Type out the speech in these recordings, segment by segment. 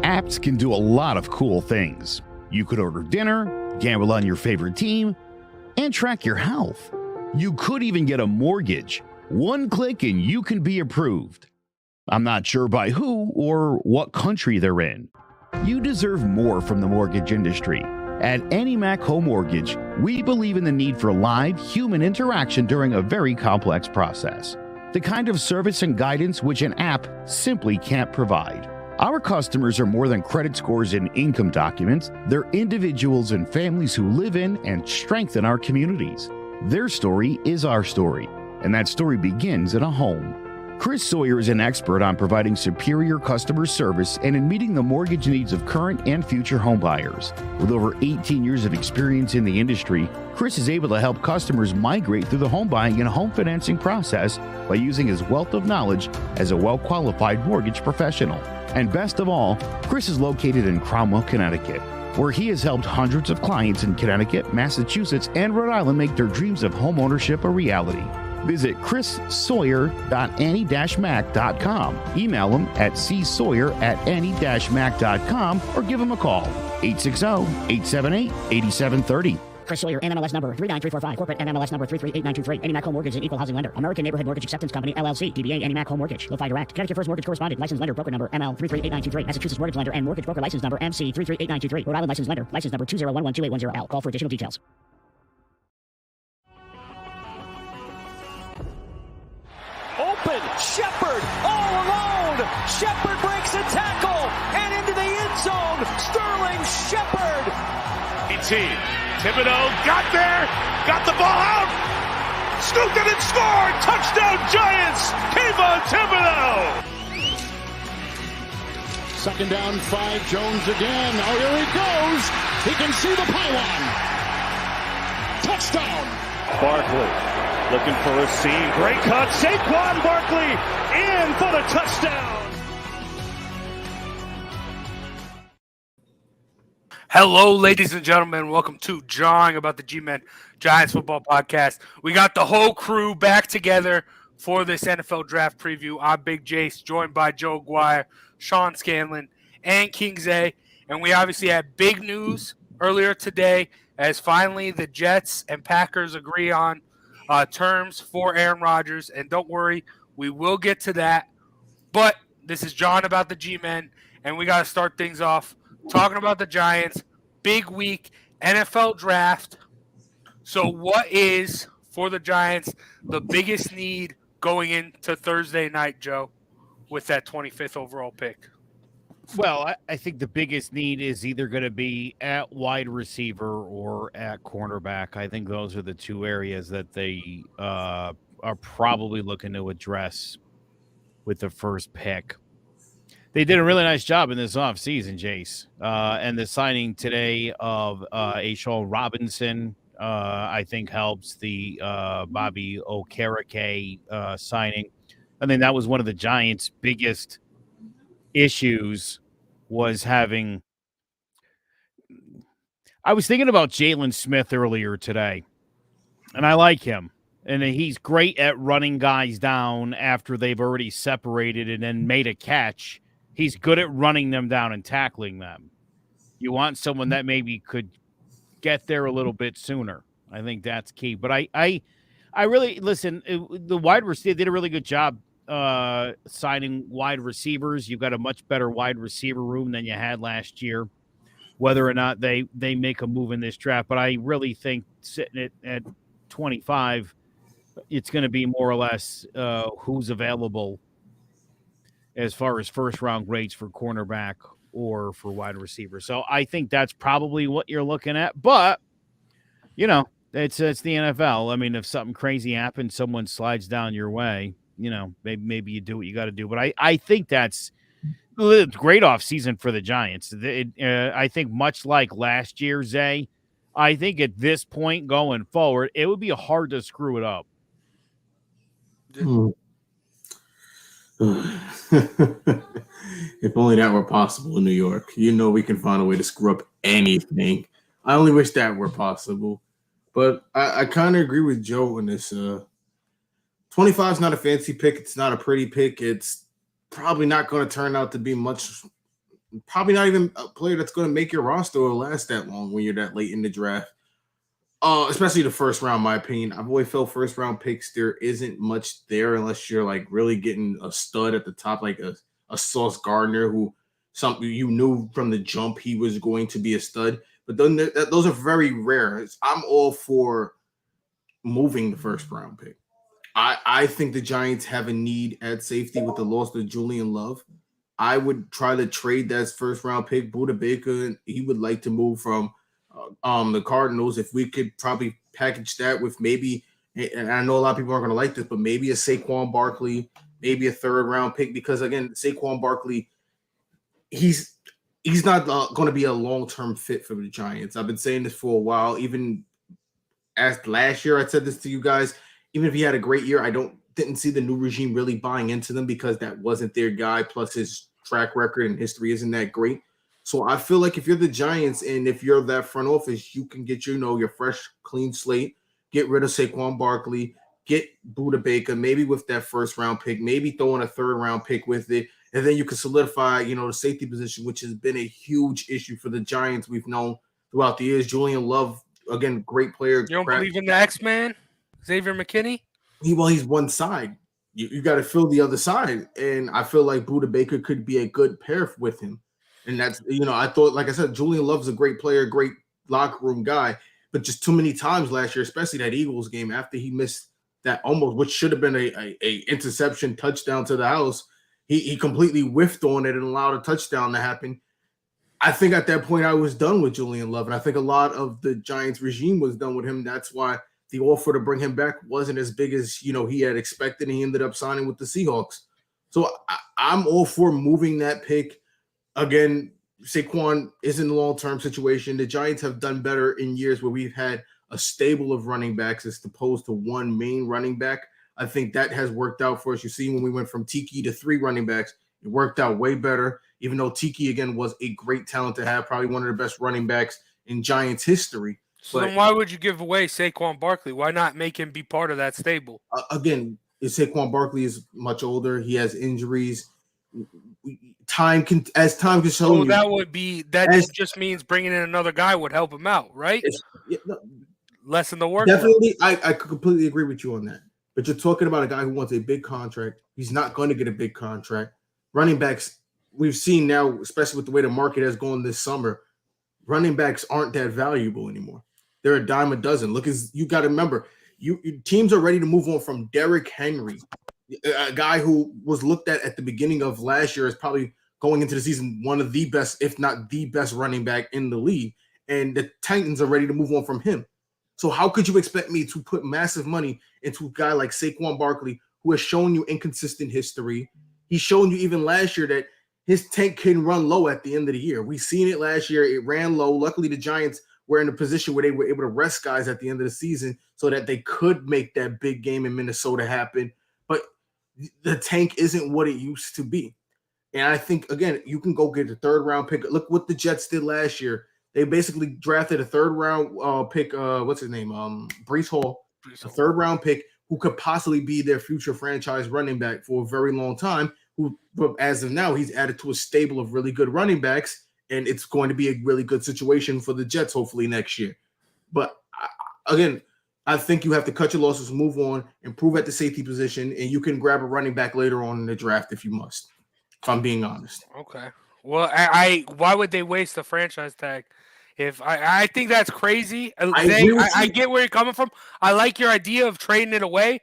Apps can do a lot of cool things. You could order dinner, gamble on your favorite team, and track your health. You could even get a mortgage. One click and you can be approved. I'm not sure by who or what country they're in. You deserve more from the mortgage industry. At AnyMac Home Mortgage, we believe in the need for live human interaction during a very complex process. The kind of service and guidance which an app simply can't provide. Our customers are more than credit scores and income documents. They're individuals and families who live in and strengthen our communities. Their story is our story, and that story begins in a home. Chris Sawyer is an expert on providing superior customer service and in meeting the mortgage needs of current and future homebuyers. With over 18 years of experience in the industry, Chris is able to help customers migrate through the home buying and home financing process by using his wealth of knowledge as a well-qualified mortgage professional. And best of all, Chris is located in Cromwell, Connecticut, where he has helped hundreds of clients in Connecticut, Massachusetts, and Rhode Island make their dreams of homeownership a reality. Visit chrissawyer.any-mac.com. Email him at csawyer@any-mac.com or give him a call, 860-878-8730. Chris Sawyer, NMLS number 39345, corporate NMLS number 338923. AnyMac Home Mortgage is an equal housing lender. American Neighborhood Mortgage Acceptance Company, LLC. DBA AnyMac Home Mortgage. Notify Direct. Connecticut First Mortgage Correspondent. License lender. Broker number ML 338923. Massachusetts Mortgage Lender and Mortgage Broker License number MC 338923. Rhode Island License Lender. License number 201128110L. Call for additional details. Open, Shepard, all alone. Shepard breaks a tackle and into the end zone. Sterling Shepard. Thibodeau got there, got the ball out, scooped it and scored. Touchdown Giants. Kayvon Thibodeau. Second down, 5. Jones again. Oh, here he goes. He can see the pylon. Touchdown. Barkley looking for a seam. Great cut. Saquon Barkley in for the touchdown. Hello, ladies and gentlemen. Welcome to Jawing About the G-Men Giants Football Podcast. We got the whole crew back together for this NFL Draft preview. I'm Big Jace, joined by Joe Aguirre, Sean Scanlon, and King Zay. And we obviously had big news earlier today as finally the Jets and Packers agree on terms for Aaron Rodgers. And don't worry, we will get to that. But this is Jawing About the G-Men, and we got to start things off talking about the Giants. Big week, NFL Draft. So what is, for the Giants, the biggest need going into Thursday night, Joe, with that 25th overall pick? Well, I think the biggest need is either going to be at wide receiver or at cornerback. I think those are the two areas that they are probably looking to address with the first pick. They did a really nice job in this offseason, Jace. And the signing today of Ashawn Robinson, I think, helps the Bobby Okereke signing. I think that was one of the Giants' biggest issues was having – I was thinking about Jalen Smith earlier today, and I like him. And he's great at running guys down after they've already separated and then made a catch. He's good at running them down and tackling them. You want someone that maybe could get there a little bit sooner. I think that's key. But I really – listen, the wide receiver did a really good job signing wide receivers. You've got a much better wide receiver room than you had last year, whether or not they make a move in this draft. But I really think sitting at 25, it's going to be more or less who's available as far as first-round grades for cornerback or for wide receiver. So I think that's probably what you're looking at. But, you know, it's the NFL. I mean, if something crazy happens, someone slides down your way, you know, maybe you do what you got to do. But I think that's a great offseason for the Giants. I think much like last year, Zay, I think at this point going forward, it would be hard to screw it up. If only that were possible in New York. You know we can find a way to screw up anything. I only wish that were possible. But I kind of agree with Joe on this. 25 is not a fancy pick. It's not a pretty pick. It's probably not going to turn out to be much probably not even a player that's going to make your roster or last that long when you're that late in the draft. Especially the first round, in my opinion. I've always felt first round picks, there isn't much there unless you're like really getting a stud at the top, like a Sauce Gardner, who something you knew from the jump he was going to be a stud. But then those are very rare. I'm all for moving the first round pick. I think the Giants have a need at safety with the loss of Julian Love. I would try to trade that first round pick. Buda Baker, he would like to move from the Cardinals. If we could probably package that with maybe, and I know a lot of people aren't going to like this, but maybe a Saquon Barkley, maybe a third round pick, because again, Saquon Barkley, he's not going to be a long-term fit for the Giants. I've been saying this for a while. Even as last year, I said this to you guys. Even if he had a great year, I didn't see the new regime really buying into them because that wasn't their guy. Plus, his track record and history isn't that great. So I feel like if you're the Giants and if you're that front office, you can get your fresh, clean slate, get rid of Saquon Barkley, get Buda Baker, maybe with that first round pick, maybe throw in a third round pick with it, and then you can solidify, the safety position, which has been a huge issue for the Giants. We've known throughout the years. Julian Love, again, great player. You don't believe in the X-Man, Xavier McKinney? He's one side. You got to fill the other side, and I feel like Buda Baker could be a good pair with him. And that's, I thought, like I said, Julian Love's a great player, great locker room guy, but just too many times last year, especially that Eagles game after he missed that almost, which should have been a interception touchdown to the house. He completely whiffed on it and allowed a touchdown to happen. I think at that point I was done with Julian Love, and I think a lot of the Giants regime was done with him. That's why the offer to bring him back wasn't as big as, he had expected, and he ended up signing with the Seahawks. So I'm all for moving that pick. Again, Saquon isn't a long-term situation. The Giants have done better in years where we've had a stable of running backs as opposed to one main running back. I think that has worked out for us. You see, when we went from Tiki to 3 running backs, it worked out way better, even though Tiki, again, was a great talent to have, probably one of the best running backs in Giants history. So then why would you give away Saquon Barkley? Why not make him be part of that stable? Again, Saquon Barkley is much older. He has injuries. Time can show. So that just means bringing in another guy would help him out, right? Lessen the work. Definitely, I completely agree with you on that. But you're talking about a guy who wants a big contract. He's not going to get a big contract. Running backs, we've seen now, especially with the way the market has gone this summer, running backs aren't that valuable anymore. They're a dime a dozen. You got to remember, teams are ready to move on from Derrick Henry, a guy who was looked at the beginning of last year as probably going into the season one of the best, if not the best running back in the league. And the Titans are ready to move on from him. So how could you expect me to put massive money into a guy like Saquon Barkley, who has shown you inconsistent history? He's shown you even last year that his tank can run low at the end of the year. We've seen it last year. It ran low. Luckily, the Giants were in a position where they were able to rest guys at the end of the season so that they could make that big game in Minnesota happen. But the tank isn't what it used to be. And I think, again, you can go get a third-round pick. Look what the Jets did last year. They basically drafted a third-round pick, what's his name? Breece Hall, a third-round pick who could possibly be their future franchise running back for a very long time, but as of now, he's added to a stable of really good running backs, and it's going to be a really good situation for the Jets hopefully next year. But, again, I think you have to cut your losses, move on, improve at the safety position, and you can grab a running back later on in the draft if you must, if I'm being honest. Okay. Well, why would they waste the franchise tag? If I think that's crazy. I get where you're coming from. I like your idea of trading it away,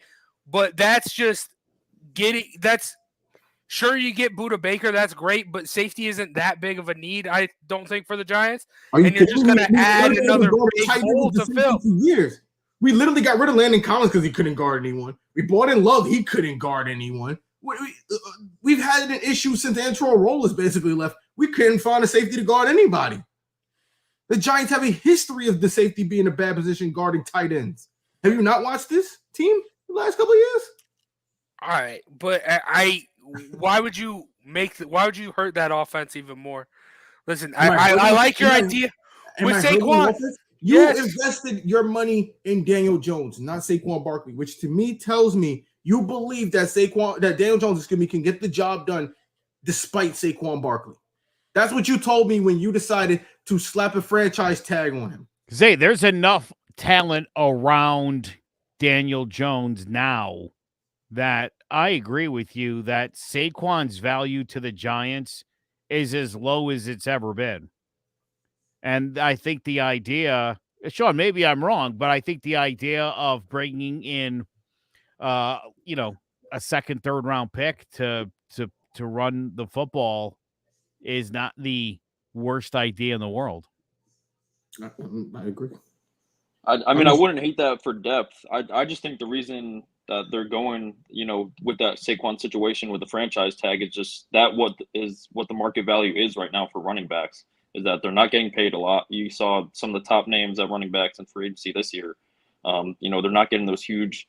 but that's just sure you get Buda Baker, that's great, but safety isn't that big of a need, I don't think, for the Giants. And you're just going to add another big hole to fill. Years. We literally got rid of Landon Collins because he couldn't guard anyone. We brought in Love, he couldn't guard anyone. We've had an issue since Antrell Rollins basically left. We couldn't find a safety to guard anybody. The Giants have a history of the safety being a bad position guarding tight ends. Have you not watched this team the last couple of years? All right, but why would you hurt that offense even more? Listen, I like your idea with Saquon. You invested your money in Daniel Jones, not Saquon Barkley, which to me tells me you believe that Daniel Jones can get the job done despite Saquon Barkley. That's what you told me when you decided to slap a franchise tag on him. Zay, there's enough talent around Daniel Jones now that I agree with you that Saquon's value to the Giants is as low as it's ever been. And I think the idea, Sean, maybe I'm wrong, but I think the idea of bringing in, a second, third round pick to run the football is not the worst idea in the world. I agree. I mean, I wouldn't hate that for depth. I just think the reason that they're going, with that Saquon situation with the franchise tag is just what the market value is right now for running backs, is that they're not getting paid a lot. You saw some of the top names at running backs in free agency this year. They're not getting those huge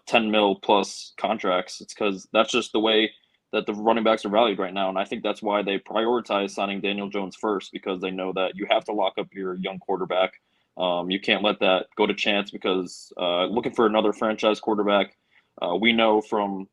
10 mil plus contracts. It's because that's just the way that the running backs are valued right now. And I think that's why they prioritize signing Daniel Jones first, because they know that you have to lock up your young quarterback. You can't let that go to chance, because looking for another franchise quarterback, we know from,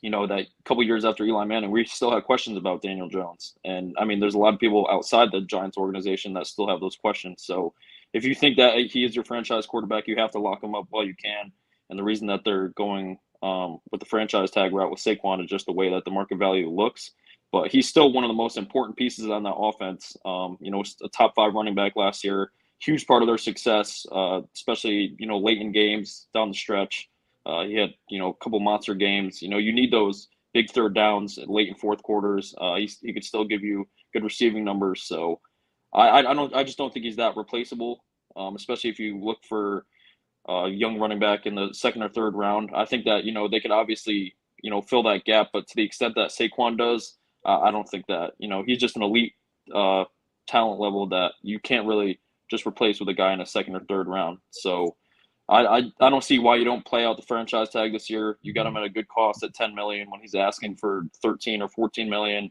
that couple years after Eli Manning, we still have questions about Daniel Jones. And I mean, there's a lot of people outside the Giants organization that still have those questions. So if you think that he is your franchise quarterback, you have to lock him up while you can. And the reason that they're going with the franchise tag route with Saquon is just the way that the market value looks. But he's still one of the most important pieces on that offense. A top 5 running back last year, huge part of their success, especially, late in games down the stretch. He had, a couple monster games. You need those big third downs late in fourth quarters. He could still give you good receiving numbers. So I just don't think he's that replaceable, especially if you look for young running back in the second or third round. I think that, they could obviously, fill that gap, but to the extent that Saquon does, I don't think that, he's just an elite talent level that you can't really just replace with a guy in a second or third round. So I don't see why you don't play out the franchise tag this year. You got him at a good cost at $10 million when he's asking for $13 or $14 million.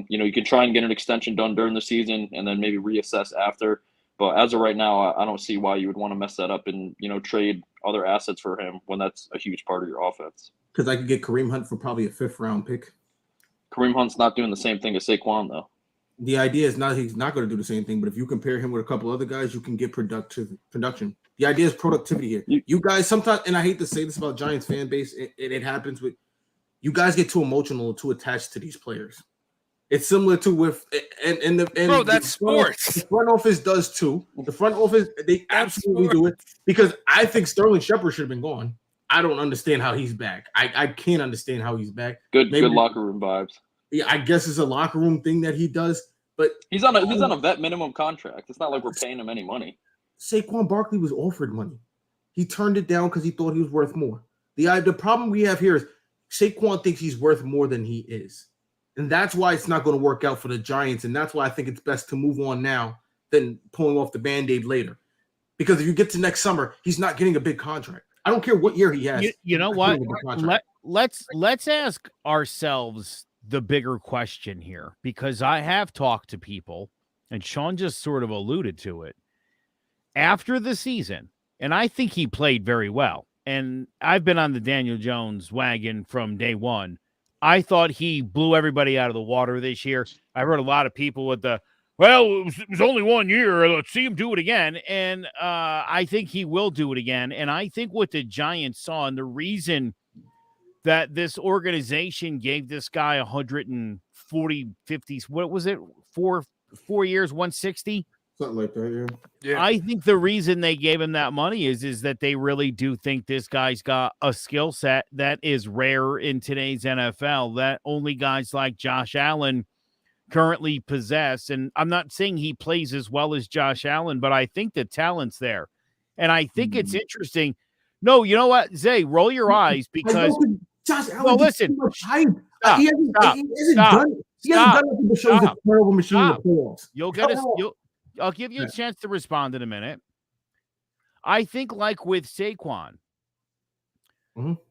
You can try and get an extension done during the season and then maybe reassess after. But as of right now, I don't see why you would want to mess that up and, trade other assets for him when that's a huge part of your offense. Because I could get Kareem Hunt for probably a 5th round pick. Kareem Hunt's not doing the same thing as Saquon, though. The idea is not he's not going to do the same thing, but if you compare him with a couple other guys, you can get production. The idea is productivity here. You guys sometimes, and I hate to say this about Giants fan base, it happens with you guys get too emotional, too attached to these players. It's similar to with Bro, that's sports. The front office does too. The front office, they absolutely do it, because I think Sterling Shepard should have been gone. I don't understand how he's back. I can't understand how he's back. Good locker room vibes. Yeah, I guess it's a locker room thing that he does, but he's on a vet minimum contract. It's not like we're paying him any money. Saquon Barkley was offered money. He turned it down because he thought he was worth more. The problem we have here is Saquon thinks he's worth more than he is. And that's why it's not going to work out for the Giants. And that's why I think it's best to move on now than pulling off the Band-Aid later. Because if you get to next summer, he's not getting a big contract. I don't care what year he has. You know what? Let's ask ourselves the bigger question here, because I have talked to people, and Sean just sort of alluded to it, after the season, and I think he played very well. And I've been on the Daniel Jones wagon from day one. I thought he blew everybody out of the water this year. I heard a lot of people with it was only 1 year. Let's see him do it again. And I think he will do it again. And I think what the Giants saw, and the reason that this organization gave this guy 140, 50, what was it? 4 years, 160? Something like that, yeah. I think the reason they gave him that money is that they really do think this guy's got a skill set that is rare in today's NFL, that only guys like Josh Allen currently possess. And I'm not saying he plays as well as Josh Allen, but I think the talent's there. And I think it's interesting. No, you know what, Zay, roll your eyes, because Josh Allen. Well, listen. Stop. He hasn't done it to show he's a terrible machine in the playoffs. I'll give you a chance to respond in a minute. I think like with Saquon,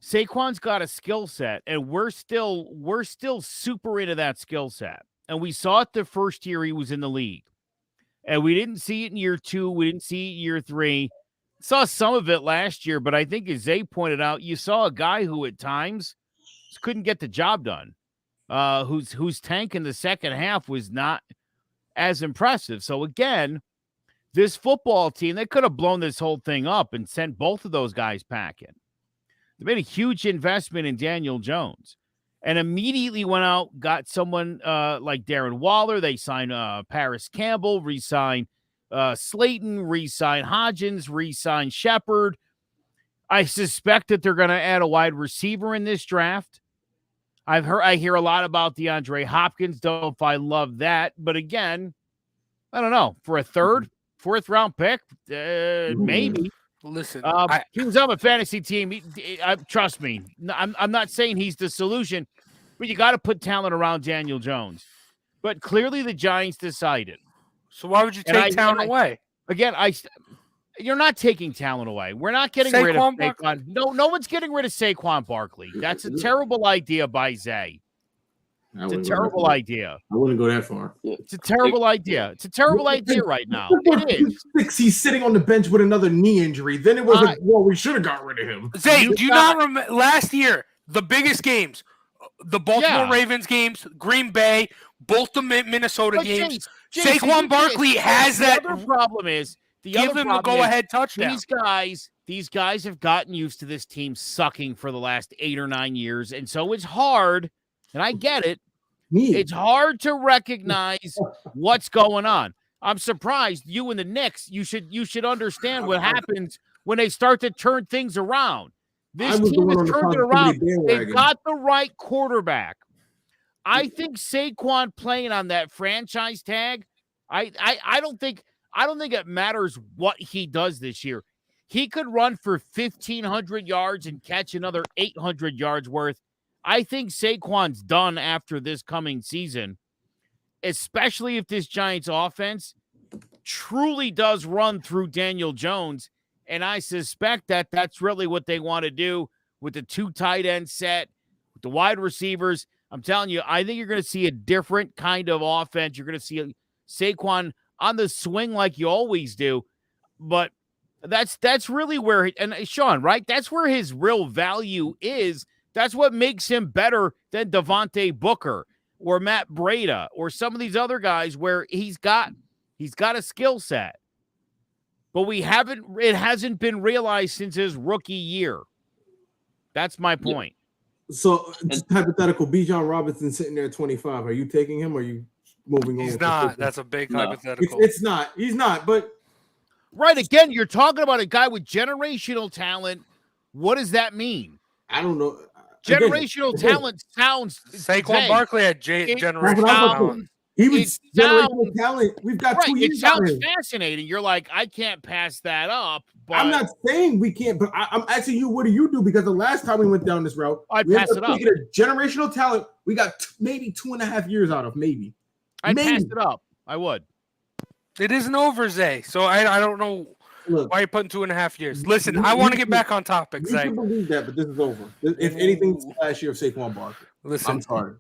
Saquon's got a skill set, and we're still super into that skill set. And we saw it the first year he was in the league. And we didn't see it in year 2. We didn't see it in year 3. Saw some of it last year, but I think as Zay pointed out, you saw a guy who at times couldn't get the job done. whose tank in the second half was not as impressive. So again, this football team, they could have blown this whole thing up and sent both of those guys packing. They made a huge investment in Daniel Jones and immediately went out, got someone like Darren Waller. They signed Paris Campbell, re-signed Slayton, re-signed Hodgins, re-signed Shepard. I suspect that they're going to add a wide receiver in this draft. I hear a lot about DeAndre Hopkins. Don't know if I love that, but again, I don't know. For a third, fourth round pick, maybe. Listen, he was on a fantasy team. Trust me, I'm not saying he's the solution, but you got to put talent around Daniel Jones. But clearly, the Giants decided. So why would you take talent away? Again, you're not taking talent away. We're not getting rid of Saquon. No one's getting rid of Saquon Barkley. That's a terrible idea by Zay. It's a terrible idea. I wouldn't go that far. It's a terrible idea. It's a terrible idea right now. It is. He's sitting on the bench with another knee injury. Then it was we should have got rid of him. Zay, do you not remember last year, the biggest games, the Baltimore Ravens games, Green Bay, both the Minnesota games. Saquon Barkley has that. The other problem is, give him a go-ahead touchdown. These guys have gotten used to this team sucking for the last 8 or 9 years, and so it's hard, and I get it. It's hard to recognize what's going on. I'm surprised you and the Knicks, you should understand what happens when they start to turn things around. This team has turned it around. They've got the right quarterback. I think Saquon playing on that franchise tag, I don't think it matters what he does this year. He could run for 1,500 yards and catch another 800 yards worth. I think Saquon's done after this coming season, especially if this Giants offense truly does run through Daniel Jones. And I suspect that that's really what they want to do with the 2 tight end set, with the wide receivers. I'm telling you, I think you're going to see a different kind of offense. You're going to see Saquon on the swing like you always do. But that's really where, and Sean, right? That's where his real value is. That's what makes him better than Devontae Booker or Matt Breida or some of these other guys where he's got a skill set. But it hasn't been realized since his rookie year. That's my point. So, hypothetical, Bijan Robinson sitting there at 25. Are you taking him or are you moving on? He's not. That's a big hypothetical. It's not. He's not. But right, again, you're talking about a guy with generational talent. What does that mean? I don't know. Generational talent sounds. Saquon Barkley had generational talent. He was generational talent. We've got 2 years. It sounds fascinating. You're like, I can't pass that up. But I'm not saying we can't, but I'm asking you, what do you do? Because the last time we went down this route, I pass it up. A generational talent, we got maybe 2.5 years out of maybe. I passed it up. I would. It isn't over, Zay. So I don't know why you're putting 2.5 years. Listen, I want to get back on topic, Zay. You can believe that, but this is over. If anything, it's the last year of Saquon Barkley. Listen, I'm sorry.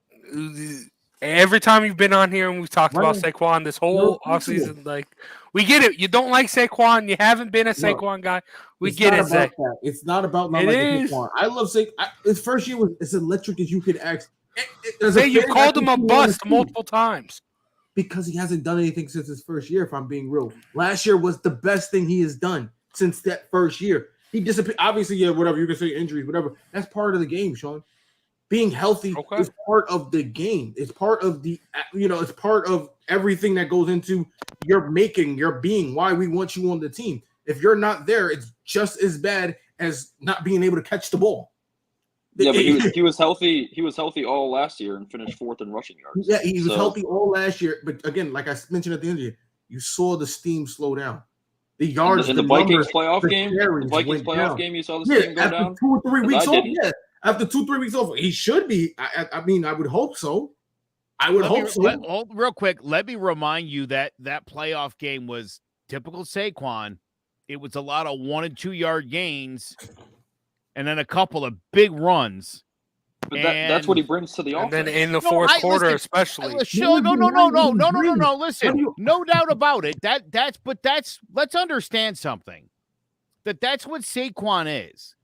Every time you've been on here and we've talked about Saquon this whole offseason, like, we get it. You don't like Saquon. You haven't been a Saquon guy. We get it, Zay. It's not about not liking Saquon. I love Saquon. His first year was as electric as you could ask. Zay, you've called him a bust multiple times. Because he hasn't done anything since his first year, if I'm being real. Last year was the best thing he has done since that first year. He disappeared. Obviously, whatever. You can say injuries, whatever. That's part of the game, Sean. Being healthy is part of the game. It's part of it's part of everything that goes into your making, your being, why we want you on the team. If you're not there, it's just as bad as not being able to catch the ball. Yeah, but he was healthy. He was healthy all last year and finished 4th in rushing yards. Yeah, he was healthy all last year. But again, like I mentioned at the end of the year, you saw the steam slow down. The yards in the Vikings playoff game. The Vikings playoff game, you saw the steam go down. 2 or 3 weeks off. Yeah, after 2-3 weeks off, he should be. I mean, I would hope so. Real quick, let me remind you that playoff game was typical Saquon. It was a lot of 1 and 2 yard gains. And then a couple of big runs. But that's what he brings to the offense. And then in the fourth quarter, especially. No. Listen, no doubt about it. Let's understand something. That's what Saquon is.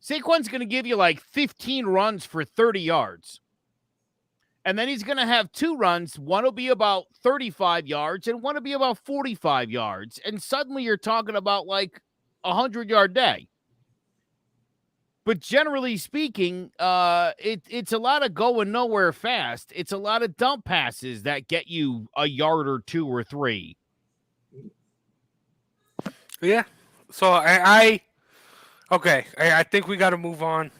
Saquon's going to give you like 15 runs for 30 yards. And then he's going to have 2 runs. One will be about 35 yards and one will be about 45 yards. And suddenly you're talking about like a 100-yard day. But generally speaking, it's a lot of going nowhere fast. It's a lot of dump passes that get you a yard or 2 or 3. Yeah. So I think we got to move on.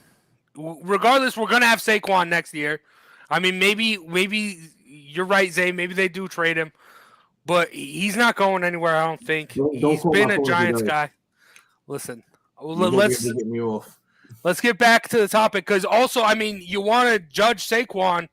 Regardless, we're going to have Saquon next year. I mean, maybe you're right, Zay. Maybe they do trade him. But he's not going anywhere, I don't think. He's been a Giants guy. Listen, let's get back to the topic, because also, I mean, you want to judge Saquon.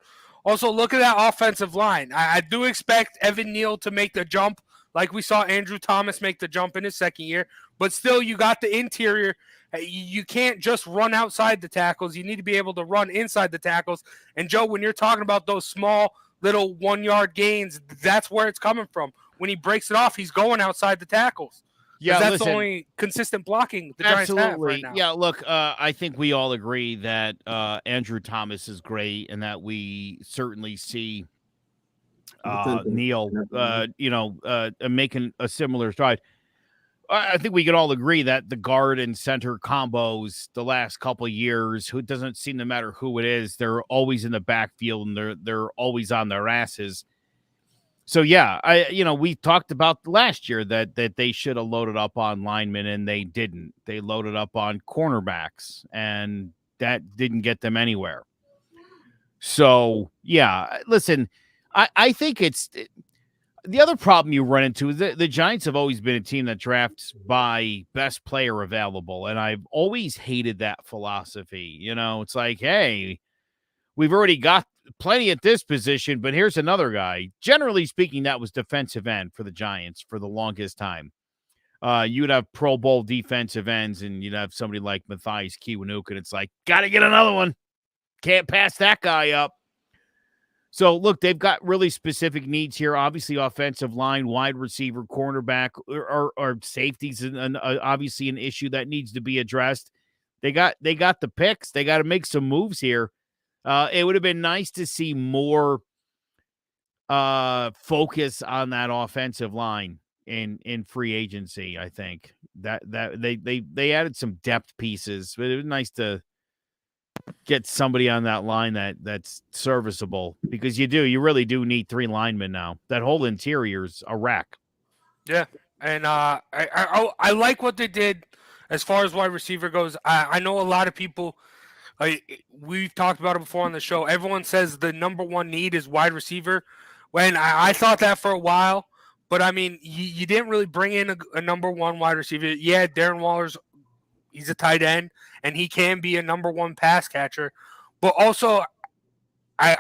Also, look at that offensive line. I do expect Evan Neal to make the jump, like we saw Andrew Thomas make the jump in his second year. But still, you got the interior. You can't just run outside the tackles. You need to be able to run inside the tackles. And, Joe, when you're talking about those small little 1-yard gains, that's where it's coming from. When he breaks it off, he's going outside the tackles. Yeah, that's the only consistent blocking the Giants have right now. Yeah, look, I think we all agree that Andrew Thomas is great, and that we certainly see Neal, making a similar stride. I think we could all agree that the guard and center combos the last couple of years, who doesn't seem to matter who it is, they're always in the backfield and they're always on their asses. So yeah, we talked about last year that they should have loaded up on linemen, and they didn't. They loaded up on cornerbacks, and that didn't get them anywhere. So yeah, listen, I think the other problem you run into is that the Giants have always been a team that drafts by best player available, and I've always hated that philosophy. It's like, hey, we've already got plenty at this position, but here's another guy. Generally speaking, that was defensive end for the Giants for the longest time. You'd have Pro Bowl defensive ends, and you'd have somebody like Matthias Kiwanuka, and it's like, got to get another one. Can't pass that guy up. So, look, they've got really specific needs here. Obviously, offensive line, wide receiver, cornerback, or safeties, obviously an issue that needs to be addressed. They got the picks. They got to make some moves here. It would have been nice to see more focus on that offensive line in free agency. I think that they added some depth pieces, but it was nice to get somebody on that line that's serviceable, because you really do need 3 linemen now. That whole interior's a wreck. Yeah, and I like what they did as far as wide receiver goes. I know a lot of people. We've talked about it before on the show. Everyone says the number one need is wide receiver. When I thought that for a while, but I mean, you didn't really bring in a number one wide receiver. Yeah, Darren Waller's, he's a tight end, and he can be a number one pass catcher. But also, I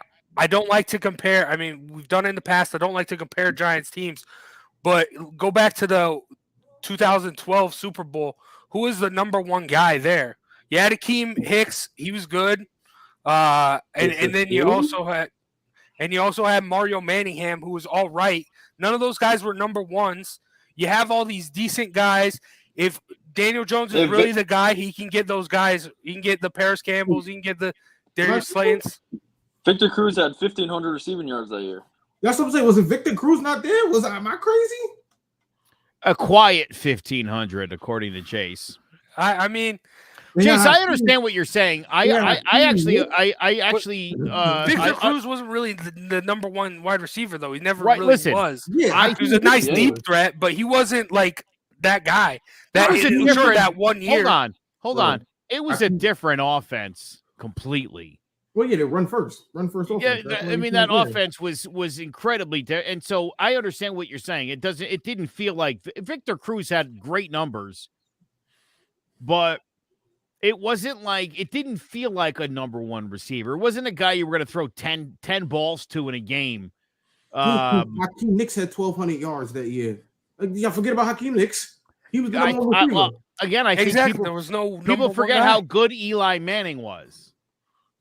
don't like to compare. I mean, we've done it in the past. I don't like to compare Giants teams. But go back to the 2012 Super Bowl. Who is the number one guy there? You had Akeem Hicks. He was good. And then you also had Mario Manningham, who was all right. None of those guys were number ones. You have all these decent guys. If Daniel Jones is really the guy, he can get those guys. He can get the Paris Campbells. He can get the Darius Slaytons. Victor Cruz had 1,500 receiving yards that year. That's what I'm saying. Wasn't Victor Cruz not there? Am I crazy? A quiet 1,500, according to Chase. I mean, Chase, I understand what you're saying. I actually Victor Cruz wasn't really the number one wide receiver, though. He never really was. Yeah, he was a nice deep threat, but he wasn't like that guy. That one year. Hold on. It was a different offense completely. Well, yeah, they run first offense. Yeah, I mean, that offense was incredibly and so I understand what you're saying. It didn't feel like Victor Cruz had great numbers, but it didn't feel like a number one receiver. It wasn't a guy you were going to throw 10 balls to in a game. Hakeem Nicks had 1,200 yards that year. Y'all forget about Hakeem Nicks. He was the number one receiver. Again, I think there was no people forget how good Eli Manning was.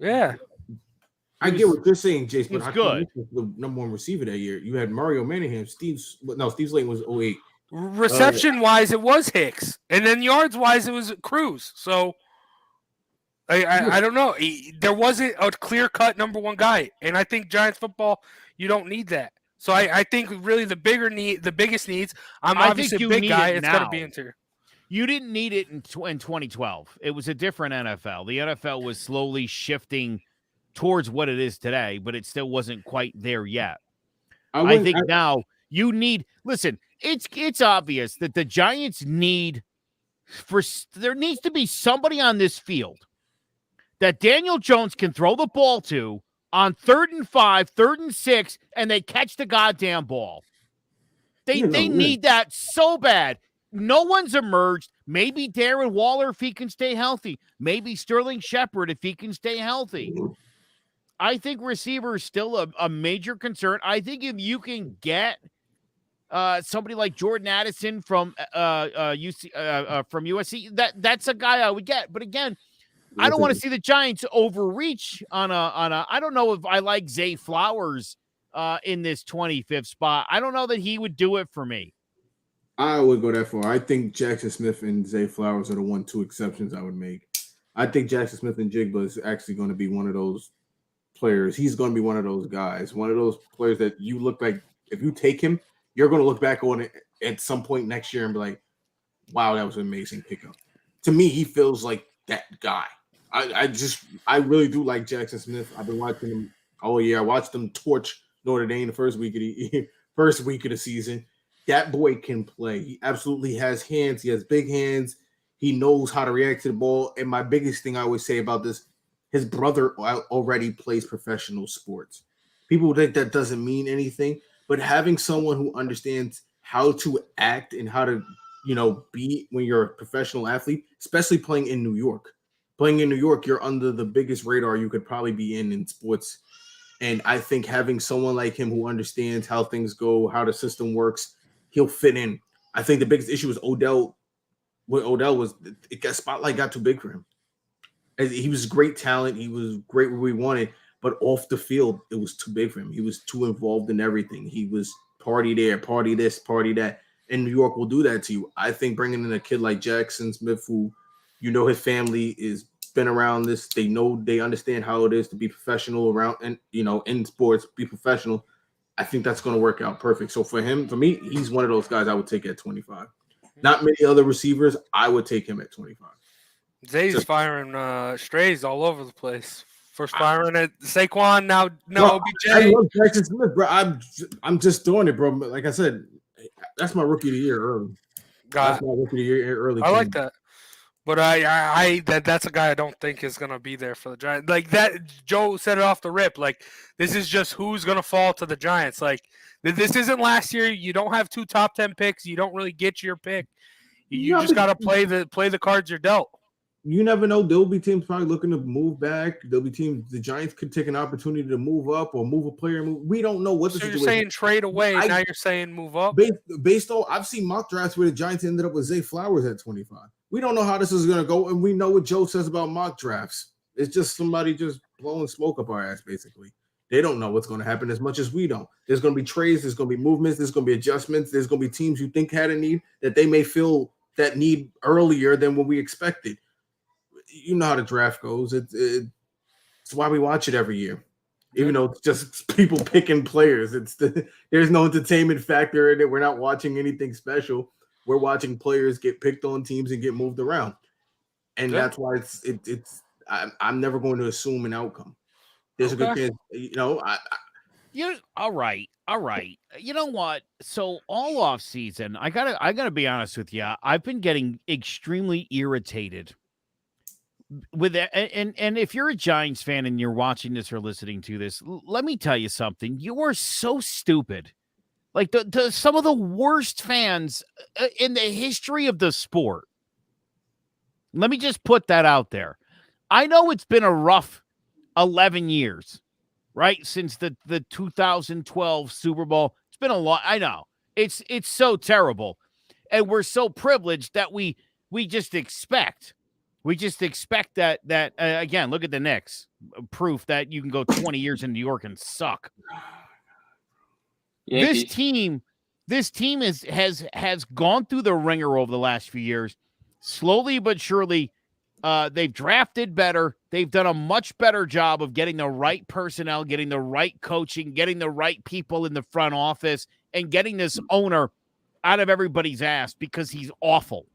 Yeah. I get what you're saying, Jace, but Hakeem good. Was the number one receiver that year. You had Mario Manningham, Steve Slayton was 08. Reception wise, it was Hicks, and then yards wise, it was Cruz. So I don't know. There wasn't a clear-cut number one guy, and I think Giants football, you don't need that. So I think really the biggest needs. I'm obviously a big guy. It's got to be interior. You didn't need it in 2012. It was a different NFL. The NFL was slowly shifting towards what it is today, but it still wasn't quite there yet. I think now you need. Listen, it's obvious that the Giants need there needs to be somebody on this field that Daniel Jones can throw the ball to on 3rd and 5, 3rd and 6, and they catch the goddamn ball. They need that so bad. No one's emerged. Maybe Darren Waller if he can stay healthy. Maybe Sterling Shepard if he can stay healthy. I think receiver is still a major concern. I think if you can get somebody like Jordan Addison from USC, that's a guy I would get. But again, I don't want to see the Giants overreach on a. I don't know if I like Zay Flowers in this 25th spot. I don't know that he would do it for me. I would go that far. I think Jackson Smith and Zay Flowers are the 1-2 exceptions I would make. I think Jackson Smith and Jigba is actually going to be one of those players. He's going to be one of those guys, one of those players that you look like if you take him, you're going to look back on it at some point next year and be like, wow, that was an amazing pickup. To me, he feels like that guy. I really do like Jackson Smith. I've been watching him all year. I watched him torch Notre Dame the first week of the season. That boy can play. He absolutely has hands. He has big hands. He knows how to react to the ball. And my biggest thing I always say about this, his brother already plays professional sports. People think that doesn't mean anything, but having someone who understands how to act and how to, be when you're a professional athlete, especially playing in New York. Playing in New York, you're under the biggest radar you could probably be in sports. And I think having someone like him who understands how things go, how the system works, he'll fit in. I think the biggest issue was Odell. What Odell was, spotlight got too big for him. He was great talent. He was great where we wanted, but off the field, it was too big for him. He was too involved in everything. He was party there, party this, party that. And New York will do that to you. I think bringing in a kid like Jackson Smith, who, his family is been around this. They understand how it is to be professional around and, in sports, be professional. I think that's going to work out perfect. So for me, he's one of those guys I would take at 25. Not many other receivers. I would take him at 25. Zay's firing strays all over the place. First firing at Saquon, now OBJ. I love Jackson Smith, bro. I'm just doing it, bro. Like I said, that's my rookie of the year early. That's my rookie of the year early. I like that. But that's a guy I don't think is going to be there for the Giants. Like that, Joe said it off the rip. Like, this is just who's going to fall to the Giants. Like, this isn't last year. You don't have 2 top 10 picks. You don't really get your pick. You just got to play the cards you're dealt. You never know. There'll be teams probably looking to move back. There'll be teams. The Giants could take an opportunity to move up or move a player. We don't know what the situation. You're saying trade away. Now you're saying move up. Based on, I've seen mock drafts where the Giants ended up with Zay Flowers at 25. We don't know how this is going to go, and we know what Joe says about mock drafts. It's just somebody just blowing smoke up our ass, basically. They don't know what's going to happen as much as we don't. There's going to be trades. There's going to be movements. There's going to be adjustments. There's going to be teams you think had a need that they may feel that need earlier than what we expected. You know how the draft goes. It's why we watch it every year. Even though it's just people picking players. There's no entertainment factor in it. We're not watching anything special. We're watching players get picked on teams and get moved around. And that's why I'm never going to assume an outcome. There's a good chance, all right. You know what? So all off season, I gotta be honest with you. I've been getting extremely irritated with that. And if you're a Giants fan and you're watching this or listening to this, let me tell you something. You are so stupid. Like some of the worst fans in the history of the sport. Let me just put that out there. I know it's been a rough 11 years, right? Since the 2012 Super Bowl. It's been a lot. I know. It's so terrible. And we're so privileged that we just expect. We just expect that again, look at the Knicks. Proof that you can go 20 years in New York and suck. Yankees. This team has gone through the ringer over the last few years, slowly but surely They've drafted better. They've done a much better job of getting the right personnel, getting the right coaching, getting the right people in the front office, and getting this owner out of everybody's ass because he's awful.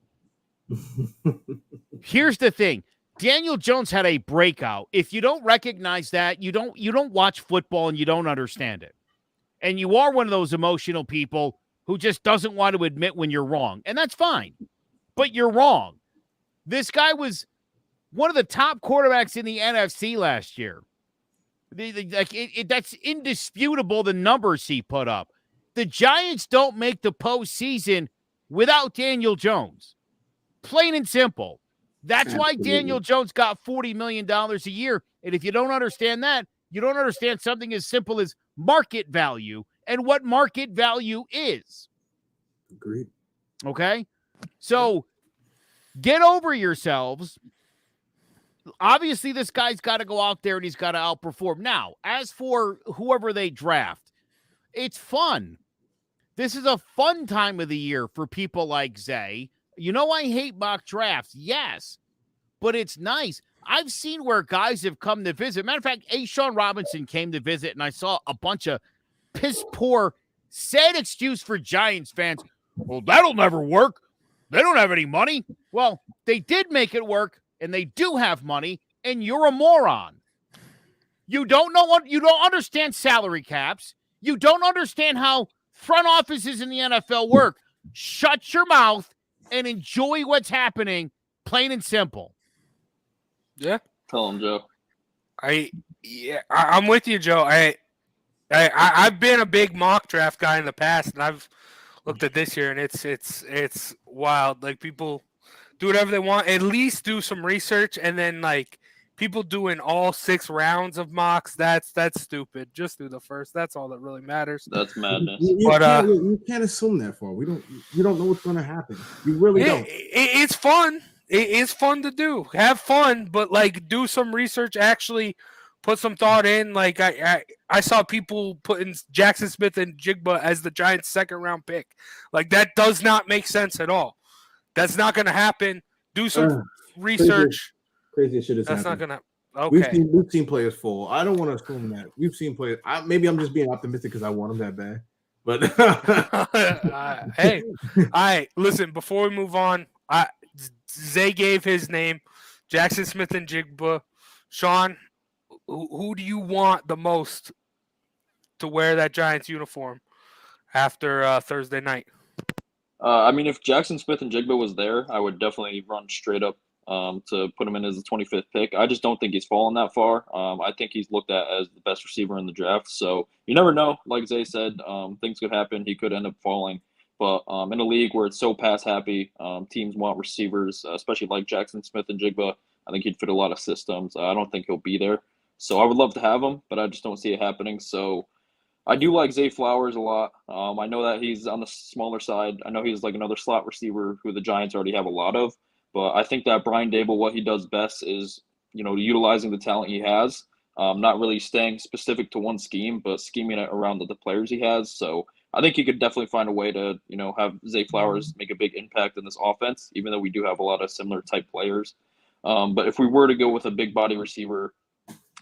Here's the thing. Daniel Jones had a breakout. If you don't recognize that, you don't watch football and you don't understand it. And you are one of those emotional people who just doesn't want to admit when you're wrong. And that's fine. But you're wrong. This guy was one of the top quarterbacks in the NFC last year. That's indisputable, the numbers he put up. The Giants don't make the postseason without Daniel Jones. Plain and simple. That's why Daniel Jones got $40 million a year. And if you don't understand that, you don't understand something as simple as market value and what market value is. Agreed. Okay? So get over yourselves. Obviously, this guy's got to go out there and he's got to outperform. Now, as for whoever they draft, it's fun. This is a fun time of the year for people like Zay. You know, I hate mock drafts. Yes, but it's nice. I've seen where guys have come to visit. Matter of fact, Sean Robinson came to visit, and I saw a bunch of piss poor, sad excuse for Giants fans. Well, that'll never work. They don't have any money. Well, they did make it work, and they do have money, and you're a moron. You don't know what you don't understand salary caps. You don't understand how front offices in the NFL work. Shut your mouth and enjoy what's happening, plain and simple. Yeah. Tell him, Joe. I'm with you, Joe. I've been a big mock draft guy in the past, and I've looked at this year, and it's wild. Like, people do whatever they want. At least do some research, and then like people doing all 6 rounds of mocks. That's stupid. Just do the first. That's all that really matters. That's madness. You can't assume that far. You don't know what's going to happen. You really don't. It's fun. It's fun to do. Have fun, but like do some research. Actually, put some thought in. Like I saw people putting Jackson Smith and Jigba as the Giants' 2nd round pick. Like, that does not make sense at all. That's not going to happen. Do some research. Crazy shit is That's happening. not going to. Okay. We've seen players fall. I don't want to assume that. We've seen players. Maybe I'm just being optimistic because I want them that bad. But hey, all right. Listen, before we move on, Zay gave his name, Jackson Smith and Jigba. Sean, who do you want the most to wear that Giants uniform after Thursday night? I mean, if Jackson Smith and Jigba was there, I would definitely run straight up to put him in as the 25th pick. I just don't think he's fallen that far. I think he's looked at as the best receiver in the draft. So you never know. Like Zay said, things could happen. He could end up falling. But in a league where it's so pass happy, teams want receivers, especially like Jackson Smith and Jigba. I think he'd fit a lot of systems. I don't think he'll be there. So I would love to have him, but I just don't see it happening. So I do like Zay Flowers a lot. I know that he's on the smaller side. I know he's like another slot receiver who the Giants already have a lot of. But I think that Brian Daboll, what he does best is, utilizing the talent he has, not really staying specific to one scheme, but scheming it around the players he has. So I think he could definitely find a way to, have Zay Flowers make a big impact in this offense, even though we do have a lot of similar type players. But if we were to go with a big body receiver,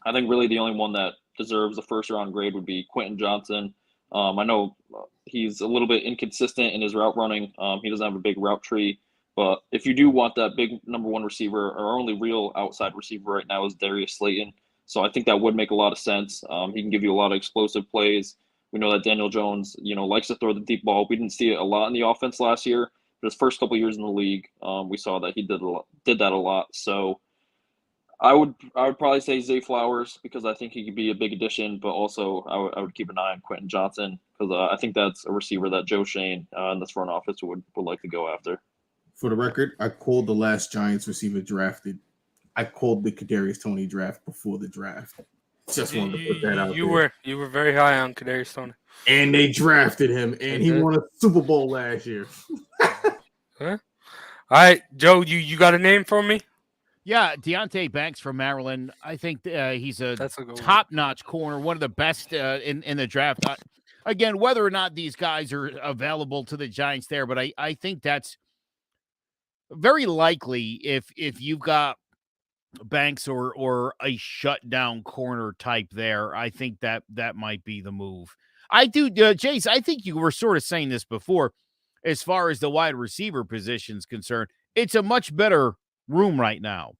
I think really the only one that deserves a 1st-round grade would be Quentin Johnson. I know he's a little bit inconsistent in his route running. He doesn't have a big route tree. But if you do want that big number 1 receiver, our only real outside receiver right now is Darius Slayton. So I think that would make a lot of sense. He can give you a lot of explosive plays. We know that Daniel Jones, likes to throw the deep ball. We didn't see it a lot in the offense last year. But his first couple of years in the league, we saw that he did that a lot. So I would probably say Zay Flowers because I think he could be a big addition. But also I would keep an eye on Quentin Johnson because I think that's a receiver that Joe Shane and this front office would like to go after. For the record, I called the last Giants receiver drafted. I called the Kadarius Toney draft before the draft. Just wanted to put that out there. You were very high on Kadarius Toney. And they drafted him, and he won a Super Bowl last year. Huh? All right, Joe, you got a name for me? Yeah, Deonte Banks from Maryland. I think he's a top-notch corner, one of the best in the draft. Again, whether or not these guys are available to the Giants there, but I think that's very likely if you've got Banks or a shutdown corner type there. I think that might be the move. I do, Jace, I think you were sort of saying this before as far as the wide receiver position is concerned. It's a much better room right now.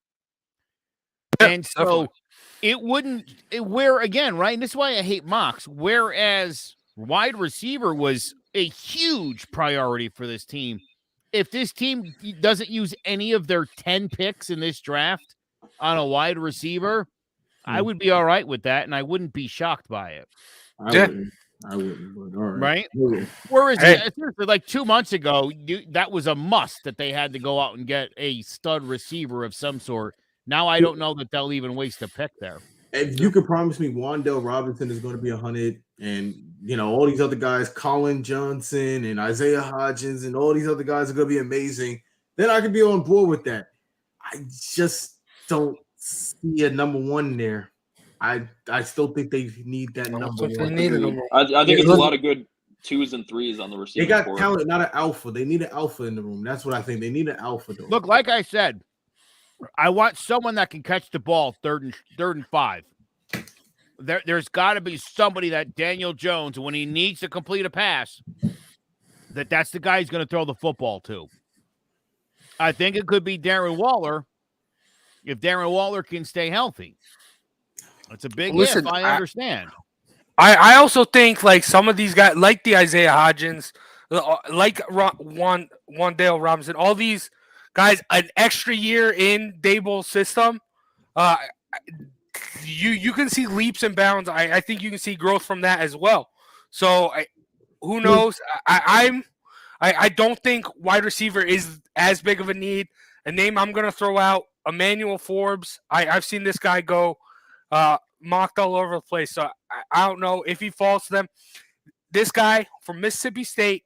Yeah, and so definitely. it wouldn't, where again, right? And this is why I hate mocks. Whereas wide receiver was a huge priority for this team. If this team doesn't use any of their 10 picks in this draft on a wide receiver, I would be all right with that, and I wouldn't be shocked by it. I wouldn't, but all right. Right? Whereas, seriously, like 2 months ago, that was a must that they had to go out and get a stud receiver of some sort. Now I don't know that they'll even waste a pick there. If you could promise me Wan'Dale Robinson is going to be 100, and all these other guys, Colin Johnson and Isaiah Hodgins, and all these other guys are going to be amazing, then I could be on board with that. I just don't see a number one there. I still think they need that number one. I think it's a lot of good 2s and 3s on the receiver. They got talent, not an alpha. They need an alpha in the room. That's what I think. They need an alpha, though. Look, like I said, I want someone that can catch the ball third and 5. There's got to be somebody that Daniel Jones, when he needs to complete a pass, that's the guy he's going to throw the football to. I think it could be Darren Waller if Darren Waller can stay healthy. It's a big if, I understand. I also think like some of these guys, like the Isaiah Hodgins, like Wan'Dale Robinson, all these guys, an extra year in Daboll's system, you can see leaps and bounds. I think you can see growth from that as well. So who knows? I don't think wide receiver is as big of a need. A name I'm going to throw out, Emmanuel Forbes. I've seen this guy go mocked all over the place. So I don't know if he falls to them. This guy from Mississippi State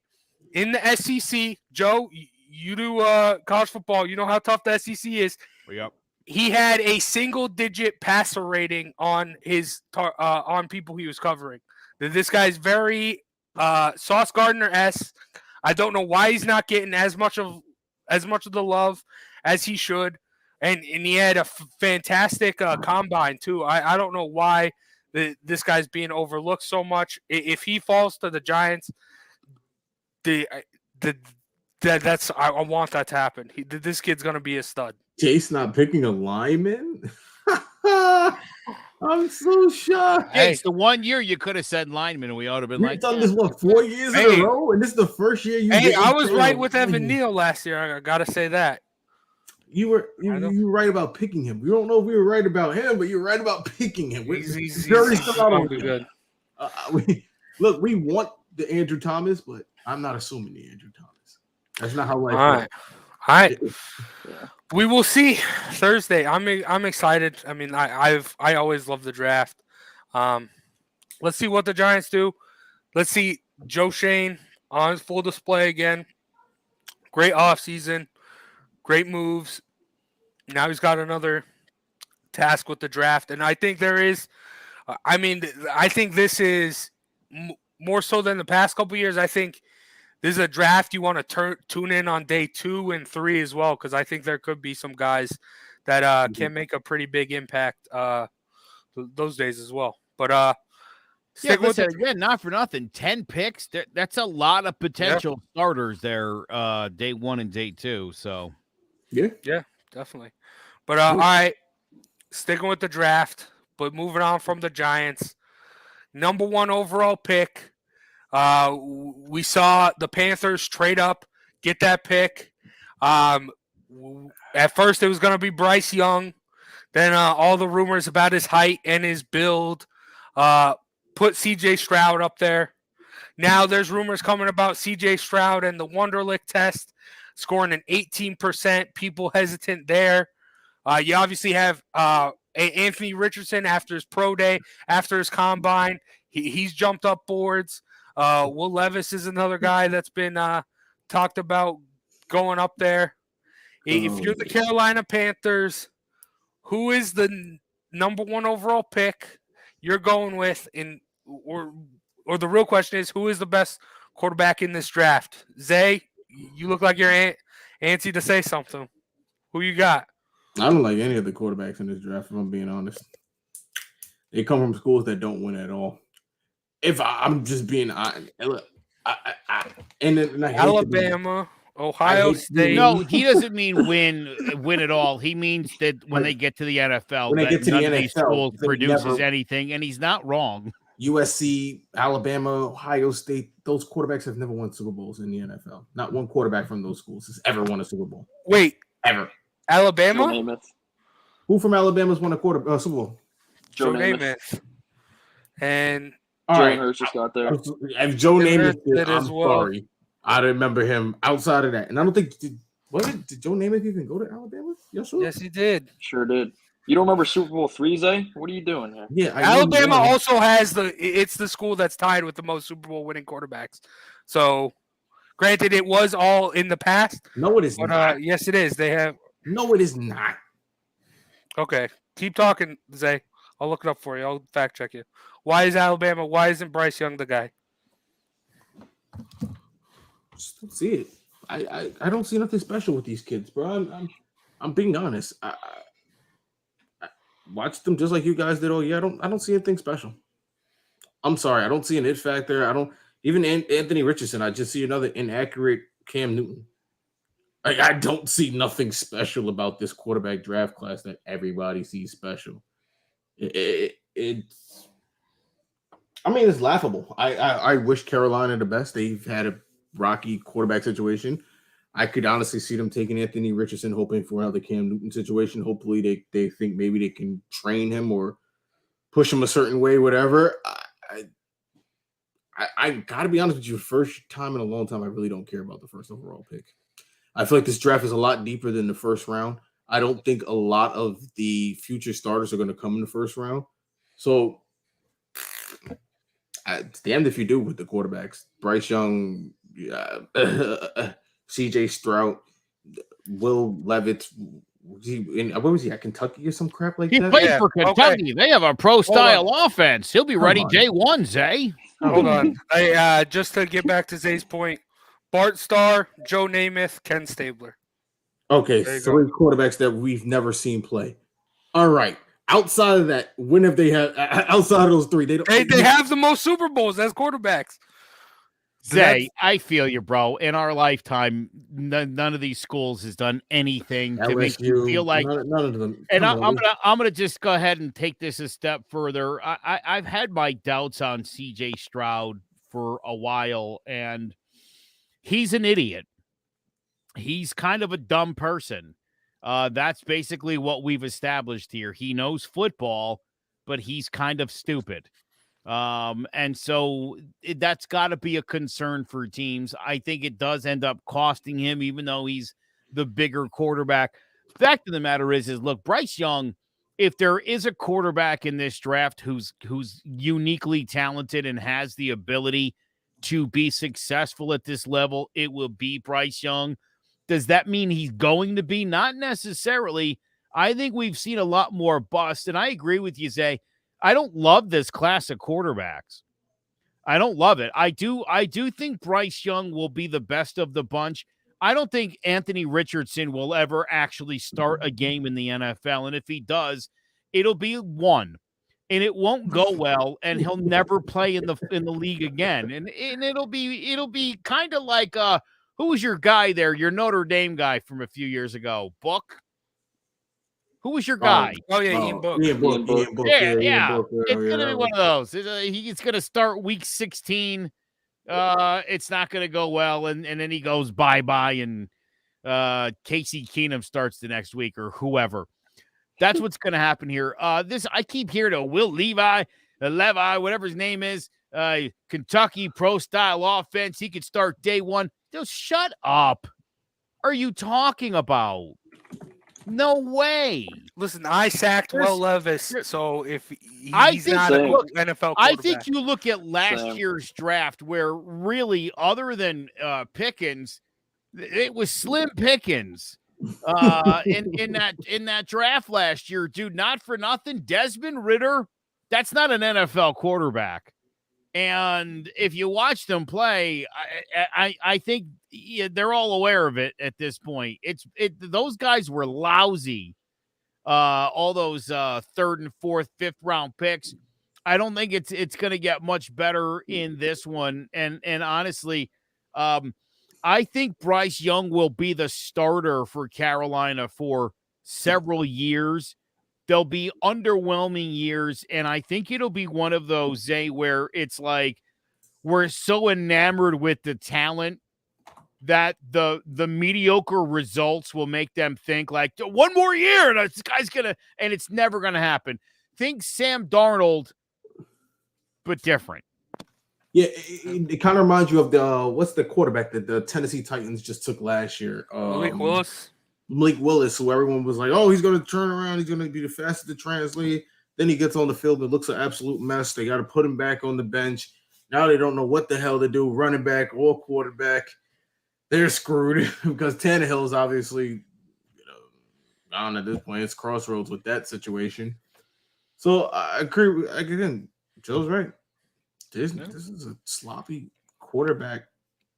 in the SEC, Joe, you do college football. You know how tough the SEC is. Yep. He had a single-digit passer rating on his on people he was covering. This guy's very Sauce Gardner-esque. I don't know why he's not getting as much of the love as he should. And he had a fantastic combine, too. I don't know why this guy's being overlooked so much. If he falls to the Giants, I want that to happen. This kid's going to be a stud. Jace not picking a lineman? I'm so shocked. Hey, it's the 1 year you could have said lineman, and we ought to have been You've done this, 4 years in a row? And this is the first year you Hey, I was right with Evan Neal last year. I got to say that. You were right about picking him. We don't know if we were right about him, but you're right about picking him. He's good. We want the Andrew Thomas, but I'm not assuming the Andrew Thomas. That's not how life works. All right. We will see Thursday. I'm excited. I mean, I always love the draft. Let's see what the Giants do. Let's see Joe Shane on his full display again. Great offseason. Great moves. Now he's got another task with the draft. And I think there is I think this is more so than the past couple of years. I think this is a draft you want to tune in on day 2 and 3 as well, because I think there could be some guys that can make a pretty big impact those days as well. But listen, again, not for nothing, 10 picks. That's a lot of potential starters there, day 1 and day 2. So yeah, definitely. But all right, sticking with the draft, but moving on from the Giants, number 1 overall pick. We saw the Panthers trade up, get that pick. At first, it was going to be Bryce Young. Then all the rumors about his height and his build put C.J. Stroud up there. Now there's rumors coming about C.J. Stroud and the Wonderlic test, scoring an 18%. People hesitant there. You obviously have Anthony Richardson after his pro day, after his combine. He's jumped up boards. Will Levis is another guy that's been talked about going up there. If you're the Carolina Panthers, who is the number 1 overall pick you're going with? Or the real question is, who is the best quarterback in this draft? Zay, you look like you're antsy to say something. Who you got? I don't like any of the quarterbacks in this draft, if I'm being honest. They come from schools that don't win at all. If I'm just being honest, and I hate Alabama, Ohio State. No, he doesn't mean win at all. He means that when they get to the NFL, none of these schools produces anything, and he's not wrong. USC, Alabama, Ohio State, those quarterbacks have never won Super Bowls in the NFL. Not one quarterback from those schools has ever won a Super Bowl. Wait, ever. Alabama? Who from Alabama's won a Super Bowl? Joe Namath. And Jalen Hurts just got there. If Joe Namath did, I'm sorry. I remember him outside of that. And I don't think did Joe Namath even go to Alabama? Yes, he did. Sure did. You don't remember Super Bowl 3, Zay? What are you doing here? Yeah, Alabama also has it's the school that's tied with the most Super Bowl winning quarterbacks. So, granted, it was all in the past. No, it is not. Yes, it is. They have. No, it is not. Okay, keep talking, Zay. I'll look it up for you. I'll fact check you. Why is Alabama? Why isn't Bryce Young the guy? Just don't see it. I don't see nothing special with these kids, bro. I'm being honest. I watched them just like you guys did all year. I don't see anything special. I'm sorry. I don't see an it factor. I don't even Anthony Richardson. I just see another inaccurate Cam Newton. I don't see nothing special about this quarterback draft class that everybody sees special. It's laughable. I wish Carolina the best. They've had a rocky quarterback situation. I could honestly see them taking Anthony Richardson, hoping for another Cam Newton situation. Hopefully they think maybe they can train him or push him a certain way, whatever. I gotta be honest with you, first time in a long time, I really don't care about the first overall pick. I feel like this draft is a lot deeper than the first round. I don't think a lot of the future starters are going to come in the first round. So, it's damned if you do with the quarterbacks. Bryce Young, C.J. Stroud, Will Levis. Where was he at? Kentucky or some crap like that? He played for Kentucky. Okay. They have a pro-style offense. He'll be ready day one, Zay. Hold on. Just to get back to Zay's point, Bart Starr, Joe Namath, Ken Stabler. Okay, three quarterbacks that we've never seen play. All right. Outside of that, when have they had outside of those three? They have the most Super Bowls as quarterbacks. Zay, I feel you, bro. In our lifetime, none of these schools has done anything to make you feel like none of them. And I'm gonna just go ahead and take this a step further. I've had my doubts on C.J. Stroud for a while, and he's an idiot. He's kind of a dumb person. That's basically what we've established here. He knows football, but he's kind of stupid. And so that's got to be a concern for teams. I think it does end up costing him, even though he's the bigger quarterback. Fact of the matter is look, Bryce Young, if there is a quarterback in this draft who's uniquely talented and has the ability to be successful at this level, it will be Bryce Young. Does that mean he's going to be? Not necessarily. I think we've seen a lot more bust, and I agree with you, Zay. I don't love this class of quarterbacks. I don't love it. I do think Bryce Young will be the best of the bunch. I don't think Anthony Richardson will ever actually start a game in the NFL, and if he does, it'll be one, and it won't go well, and he'll never play in the league again. And it'll be kind of like who was your guy there? Your Notre Dame guy from a few years ago, Book. Who was your guy? Ian Book. Yeah. It's going to be one of those. He's going to start week 16. It's not going to go well, and then he goes bye-bye, and Casey Keenum starts the next week or whoever. That's what's going to happen here. I keep hearing Will Levi, whatever his name is, Kentucky pro-style offense. He could start day one. Just shut up. Are you talking about? No way. Listen, I sacked Will Levis, so if he's not an NFL quarterback. I think you look at last year's draft where really, other than Pickens, it was slim pickings in that draft last year, dude. Not for nothing, Desmond Ridder, that's not an NFL quarterback. And if you watch them play, I think they're all aware of it at this point. Those guys were lousy all those third and fourth, fifth round picks. I don't think it's going to get much better in this one. And honestly, I think Bryce Young will be the starter for Carolina for several years. There'll be underwhelming years, and I think it'll be one of those, Zay, where it's like we're so enamored with the talent that the mediocre results will make them think like one more year and this guy's gonna, and it's never gonna happen. Think Sam Darnold, but different. Yeah, it kind of reminds you of the what's the quarterback that the Tennessee Titans just took last year? Malik Willis. Malik Willis, who everyone was like, oh, he's going to turn around. He's going to be the fastest to translate. Then he gets on the field and looks an absolute mess. They got to put him back on the bench. Now they don't know what the hell to do, running back or quarterback. They're screwed because Tannehill is obviously, I don't know, at this point, it's crossroads with that situation. So I agree. Again, Joe's right. This is a sloppy quarterback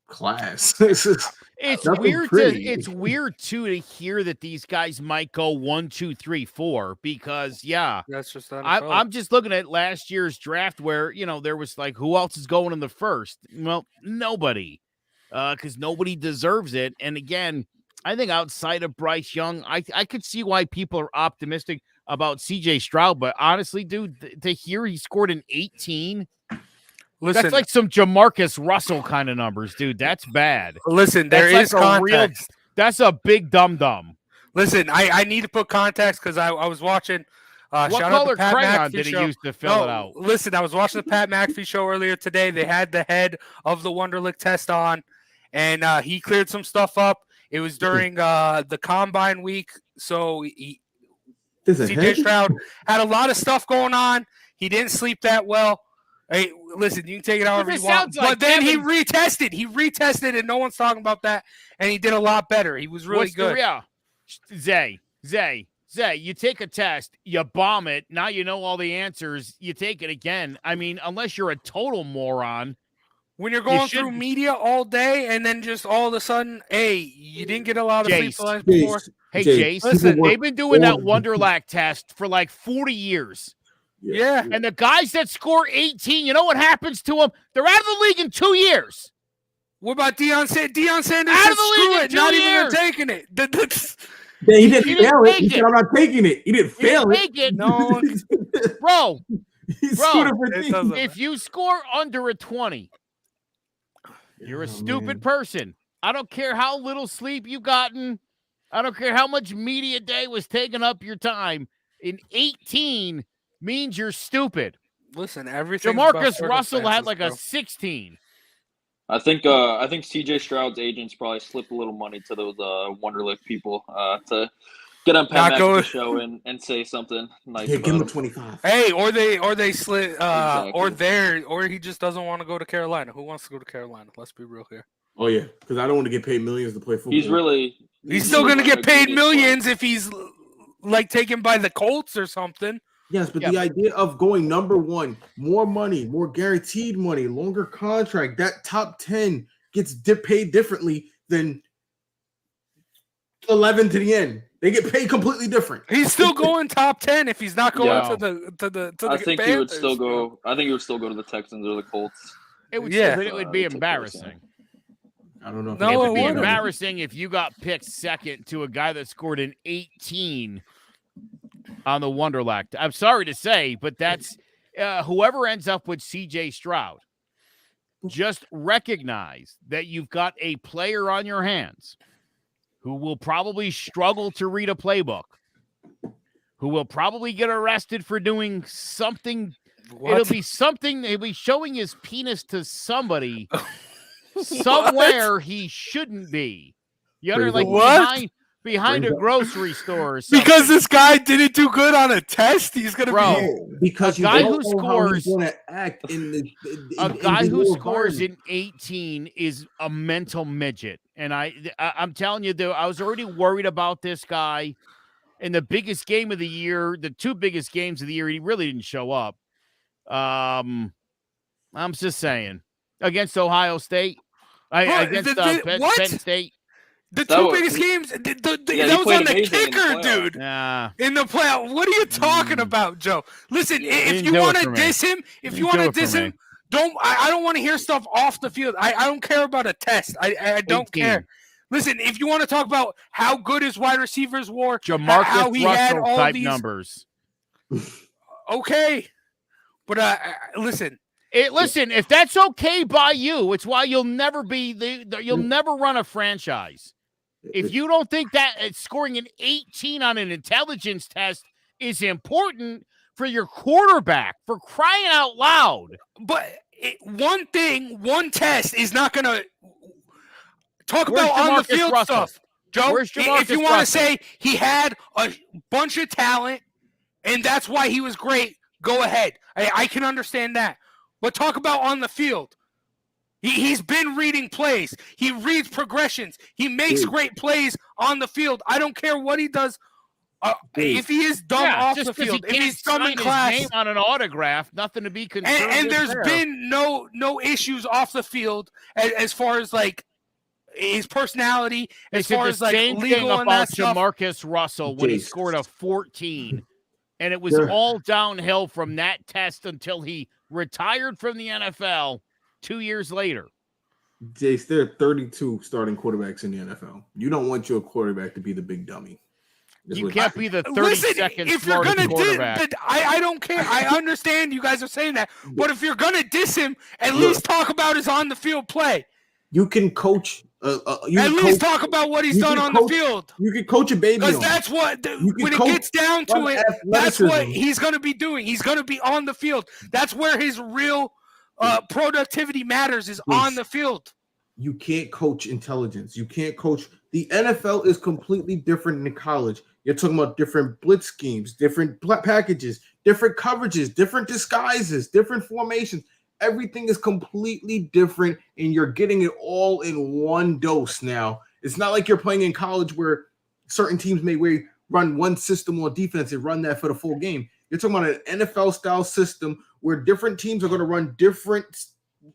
class. It's weird. It's weird too to hear that these guys might go 1, 2, 3, 4 because that's just I'm just looking at last year's draft where there was like who else is going in the first? Well, nobody, because nobody deserves it. And again, I think outside of Bryce Young, I could see why people are optimistic about C.J. Stroud. But honestly, dude, to hear he scored an 18. Listen, that's like some Jamarcus Russell kind of numbers, dude. That's bad. Listen, there is context. That's a big dum-dum. Listen, I need to put context because I was watching. What shout color out to Pat crayon McAfee did he show. use to fill it out? Listen, I was watching the Pat McAfee show earlier today. They had the head of the Wonderlic test on, and he cleared some stuff up. It was during the Combine week, so C.J. Stroud had a lot of stuff going on. He didn't sleep that well. Hey, listen, you can take it however you want. But then he retested. He retested, and no one's talking about that. And he did a lot better. He was really good. Zay, you take a test, you bomb it. Now you know all the answers. You take it again. I mean, unless you're a total moron. When you're going through media all day, and then just all of a sudden, hey, you didn't get a lot of sleep the night before. Hey, Jace, listen, they've been doing that Wonderlac test for like 40 years. Yeah. And the guys that score 18, you know what happens to them? They're out of the league in 2 years. What about Deion Sanders? Deion Sanders out of the league screw in it. 2 Not years. even taking it. He didn't fail it. He said, I'm not taking it. He didn't fail it. No. Bro, if you score under a 20, you're a stupid person. I don't care how little sleep you've gotten. I don't care how much media day was taking up your time. In 18 means you're stupid. Listen, everything. Jamarcus Russell had like a 16. I think C.J. Stroud's agents probably slipped a little money to those Wonderlic people to get on Pat McAfee's show and say something nice. Yeah, give him 25. Hey, or they slid, exactly. or he just doesn't want to go to Carolina. Who wants to go to Carolina? Let's be real here. Oh yeah, because I don't want to get paid millions to play football. He's still going to get paid millions if he's like taken by the Colts or something. Yes, but the idea of going number one, more money, more guaranteed money, longer contract, that top 10 gets paid differently than 11 to the end. They get paid completely different. He's still going top 10 if he's not going to the I think he would still go. I think he would still go to the Texans or the Colts. It would it would be embarrassing. I don't know. It would be embarrassing if you got picked second to a guy that scored an 18 on the Wonderlac. I'm sorry to say, but that's whoever ends up with C.J. Stroud. Just recognize that you've got a player on your hands who will probably struggle to read a playbook, who will probably get arrested for doing something. What? It'll be something. He'll be showing his penis to somebody somewhere he shouldn't be. You know, like behind a grocery store or something. Because this guy didn't do good on a test, he's going to be. Because a guy who scores a guy who scores in 18 is a mental midget. And I'm telling you, though, I was already worried about this guy in the biggest game of the year, the two biggest games of the year. He really didn't show up. I'm just saying, against Ohio State, against Penn State. The two biggest games, that was on the kicker, dude. Nah. In the playoff. What are you talking about, Joe? Listen, if you want to diss him, I don't want to hear stuff off the field. I don't care about a test. I don't care. Listen, if you want to talk about how good his wide receivers were, how he had all type these numbers. Okay. But listen. Listen, if that's okay by you, it's why you'll never run a franchise. If you don't think that scoring an 18 on an intelligence test is important for your quarterback, for crying out loud. But one test is not going to talk about on the field stuff. Joe, if you want to say he had a bunch of talent and that's why he was great, go ahead. I can understand that. But talk about on the field. He's been reading plays. He reads progressions. He makes great plays on the field. I don't care what he does. If he is dumb off the field, if he's dumb in class, his name on an autograph, nothing to be concerned. And there's been no issues off the field as far as like his personality, as far as like legal and that stuff. Jamarcus Russell when he scored a 14, and it was all downhill from that test until he retired from the NFL 2 years later. Jace, there are 32 starting quarterbacks in the NFL. You don't want your quarterback to be the big dummy. You can't be the 32nd if you're gonna quarterback. I don't care. I understand you guys are saying that. But if you're going to diss him, at least talk about his on-the-field play. You can coach. Talk about what he's done on the field. You can coach a baby. Because that's what, when it gets down to it, that's what he's going to be doing. He's going to be on the field. That's where his real productivity matters, is on the field. You can't coach intelligence. You can't coach. The NFL is completely different than college. You're talking about different blitz schemes, different packages, different coverages, different disguises, different formations. Everything is completely different, and you're getting it all in one dose now. It's not like you're playing in college where certain teams may run one system on defense and run that for the full game. You're talking about an NFL-style system where different teams are going to run different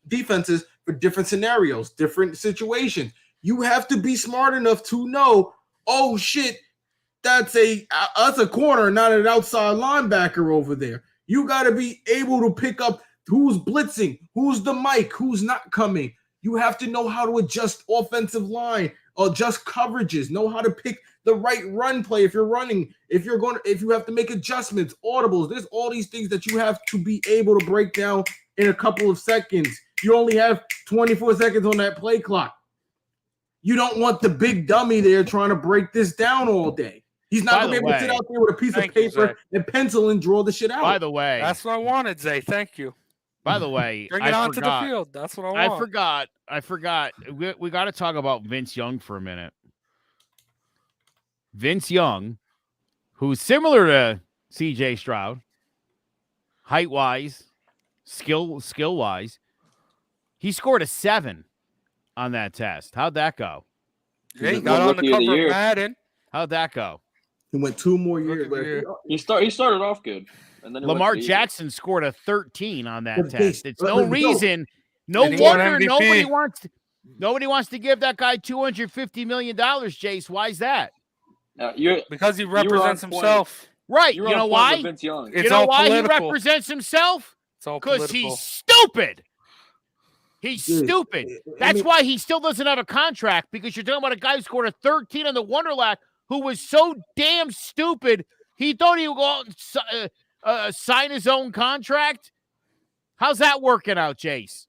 defenses for different scenarios, different situations. You have to be smart enough to know, oh, shit, that's a corner, not an outside linebacker over there. You got to be able to pick up who's blitzing, who's the mic, who's not coming. You have to know how to adjust offensive line, adjust coverages, know how to pick the right run play if you're running, if you have to make adjustments, audibles. There's all these things that you have to be able to break down in a couple of seconds. You only have 24 seconds on that play clock. You don't want the big dummy there trying to break this down all day. He's not going to be able to sit out there with a piece of paper and pencil and draw the shit out. By the way, that's what I wanted, Zay. Thank you. By the way, bring it onto the field. That's what I want. I forgot. We got to talk about Vince Young for a minute. Vince Young, who's similar to C.J. Stroud, height-wise, skill-wise, he scored a 7 on that test. How'd that go? Yeah, he got on the cover of Madden. How'd that go? He went 2 more years. He started off good. And then Lamar Jackson scored a 13 on that test. It's no reason. No wonder nobody wants to give that guy $250 million, Jace. Why is that? Because he represents himself. Right. You know why? You know why he represents himself? Because he's stupid. He's stupid. That's why he still doesn't have a contract, because you're talking about a guy who scored a 13 on the Wonderlac who was so damn stupid, he thought he would go out and sign his own contract. How's that working out, Jace?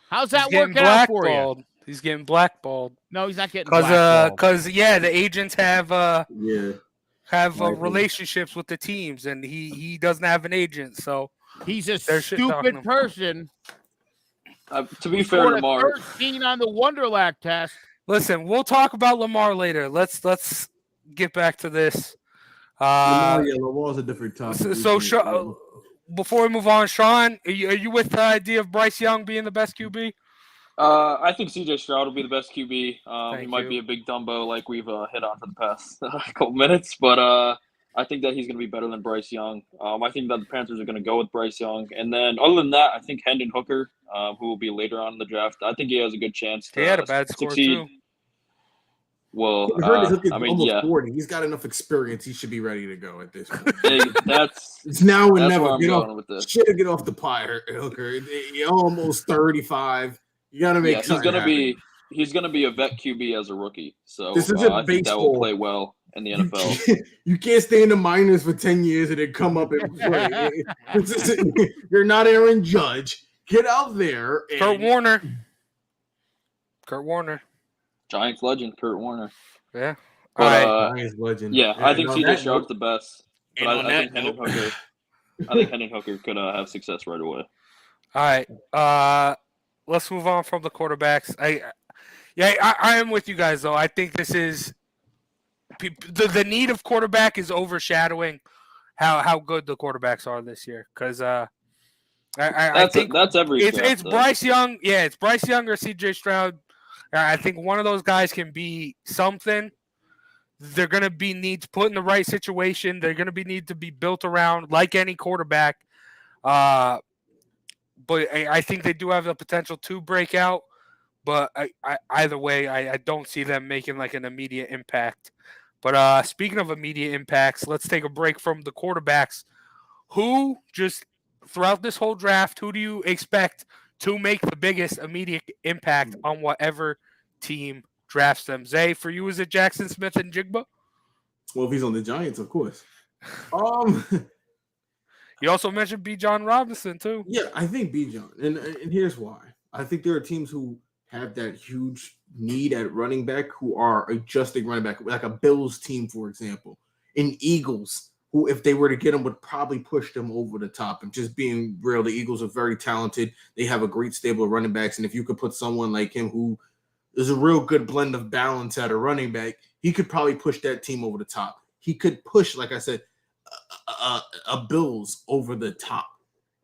How's that working out for you? He's getting blackballed. No, he's not getting blackballed. Because the agents have relationships with the teams, and he doesn't have an agent, so he's a stupid person. To be fair, Lamar 13 on the Wonderlac test. Listen, we'll talk about Lamar later. Let's get back to this. Lamar's a different topic. So before we move on, Sean, are you with the idea of Bryce Young being the best QB? I think C.J. Stroud will be the best QB. He might be a big Dumbo like we've hit on for the past couple minutes, but I think that he's going to be better than Bryce Young. I think that the Panthers are going to go with Bryce Young. And then other than that, I think Hendon Hooker, who will be later on in the draft, I think he has a good chance to he had a bad succeed. Score too. Well, He's I mean, almost yeah, 40. He's got enough experience. He should be ready to go at this point. that's It's now or that's never. where I'm going with this. Get off the pie, Hooker. You're almost 35. You got to make something happen. He's gonna be a vet QB as a rookie. So This isn't I think that will baseball. play well in the NFL. You can't stay in the minors for 10 years and then come up and play. You're not Aaron Judge. Get out there. Kurt Warner. Giants legend, Kurt Warner. Yeah. But, Giants legend. Yeah, I think CJ Stroud's the best. But And I think Hendon Hooker could have success right away. All right. Let's move on from the quarterbacks. I am with you guys, though. I think this is the need of quarterback is overshadowing how good the quarterbacks are this year. Because I think that's every. It's Bryce Young. Yeah, it's Bryce Young or CJ Stroud. I think one of those guys can be something. They're going to be needs put in the right situation. They're going to need to be built around like any quarterback. But I think they do have the potential to break out. But either way, I don't see them making like an immediate impact. But speaking of immediate impacts, let's take a break from the quarterbacks. Who just throughout this whole draft, who do you expect to make the biggest immediate impact on whatever team drafts them? Zay, for you, is it Jackson Smith and Jigba? Well, if he's on the Giants, of course. You also mentioned B. John Robinson, too. Yeah, I think B. John. And here's why. I think there are teams who have that huge need at running back who are adjusting running back, like a Bills team, for example, and Eagles, who, if they were to get them, would probably push them over the top. And just being real, the Eagles are very talented. They have a great stable of running backs. And if you could put someone like him who is a real good blend of balance at a running back, he could probably push that team over the top. He could push, like I said, a Bills over the top.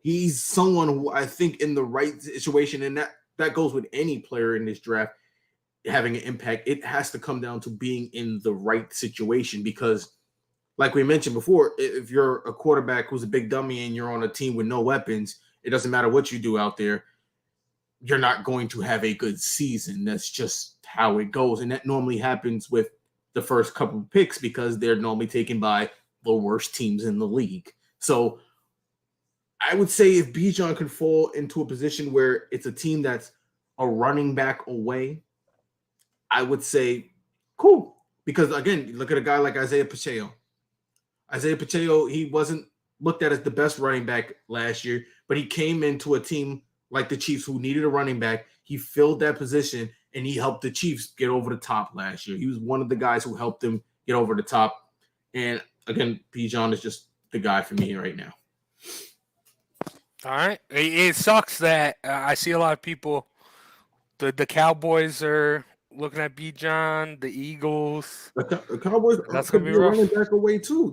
He's someone who I think in the right situation, and that goes with any player in this draft having an impact. It has to come down to being in the right situation because, like we mentioned before, if you're a quarterback who's a big dummy and you're on a team with no weapons, it doesn't matter what you do out there. You're not going to have a good season. That's just how it goes. And that normally happens with the first couple of picks because they're normally taken by the worst teams in the league. So I would say if Bijan can fall into a position where it's a team that's a running back away, I would say, cool. Because, again, look at a guy like Isaiah Pacheco. Isaiah Pacheco, he wasn't looked at as the best running back last year, but he came into a team like the Chiefs who needed a running back. He filled that position, and he helped the Chiefs get over the top last year. He was one of the guys who helped them get over the top. And, again, Bijan is just the guy for me right now. All right. It sucks that I see a lot of people, the Cowboys are looking at Bijan, the Eagles. The Cowboys that's could going to be be rough. running back away too.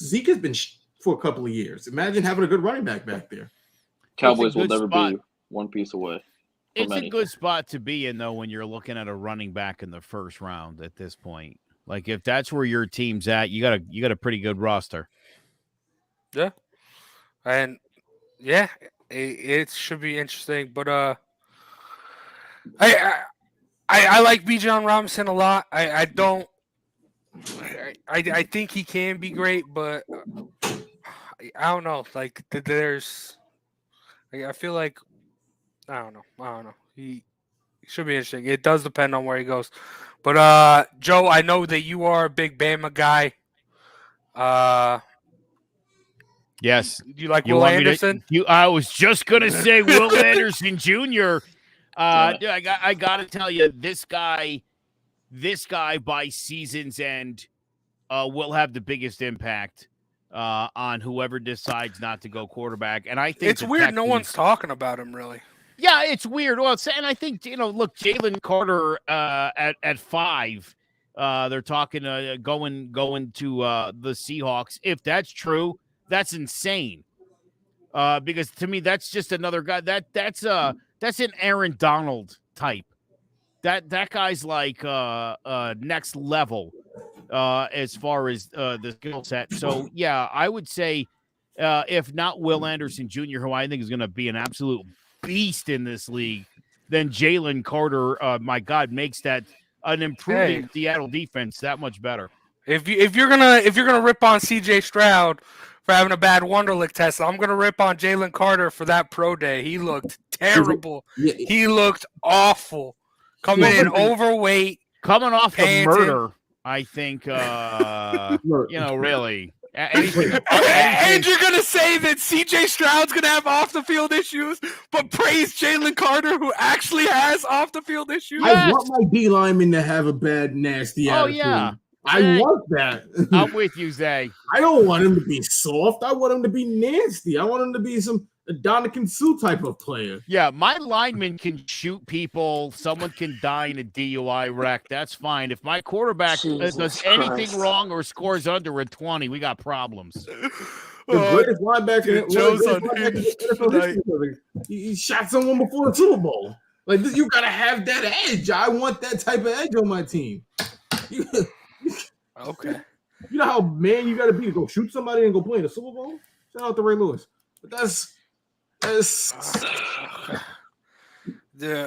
Zeke has been for a couple of years. Imagine having a good running back there. Cowboys will never be one piece away. It's a good spot to be in, though, when you're looking at a running back in the first round at this point. Like, if that's where your team's at, you got a pretty good roster. Yeah. And, yeah, it should be interesting. But I like Bijan Robinson a lot. I think he can be great, but I don't know. Like, I feel like I don't know. He should be interesting. It does depend on where he goes. But Joe, I know that you are a big Bama guy. Yes. Do you like Will Anderson? I was just gonna say Will Anderson Jr. Dude, I gotta tell you, this guy by season's end will have the biggest impact on whoever decides not to go quarterback. And I think it's weird no one's talking about him really. Yeah, it's weird. Well, and I think, look, Jalen Carter at 5, they're talking going to the Seahawks. If that's true, that's insane. Because to me, that's just another guy that's an Aaron Donald type. That guy's like next level as far as the skill set. So yeah, I would say if not Will Anderson Jr., who I think is going to be an absolute beast in this league, then Jalen Carter, my God, makes that an improving Seattle defense that much better. If you're gonna rip on C.J. Stroud for having a bad Wonderlic test, I'm gonna rip on Jalen Carter for that pro day. He looked terrible. Yeah. He looked awful. Coming in overweight, coming off the murder. I think, really. And you're going to say that C.J. Stroud's going to have off-the-field issues, but praise Jalen Carter, who actually has off-the-field issues? I want my D lineman to have a bad, nasty attitude. Yeah. I want that. I'm with you, Zay. I don't want him to be soft. I want him to be nasty. I want him to be some Dominican Sue type of player. Yeah, my lineman can shoot people. Someone can die in a DUI wreck. That's fine. If my quarterback does anything wrong or scores under a 20, we got problems. The greatest linebacker he shot someone before the Super Bowl. Like, you got to have that edge. I want that type of edge on my team. Okay. You know how man you got to be to go shoot somebody and go play in the Super Bowl? Shout out to Ray Lewis. But that's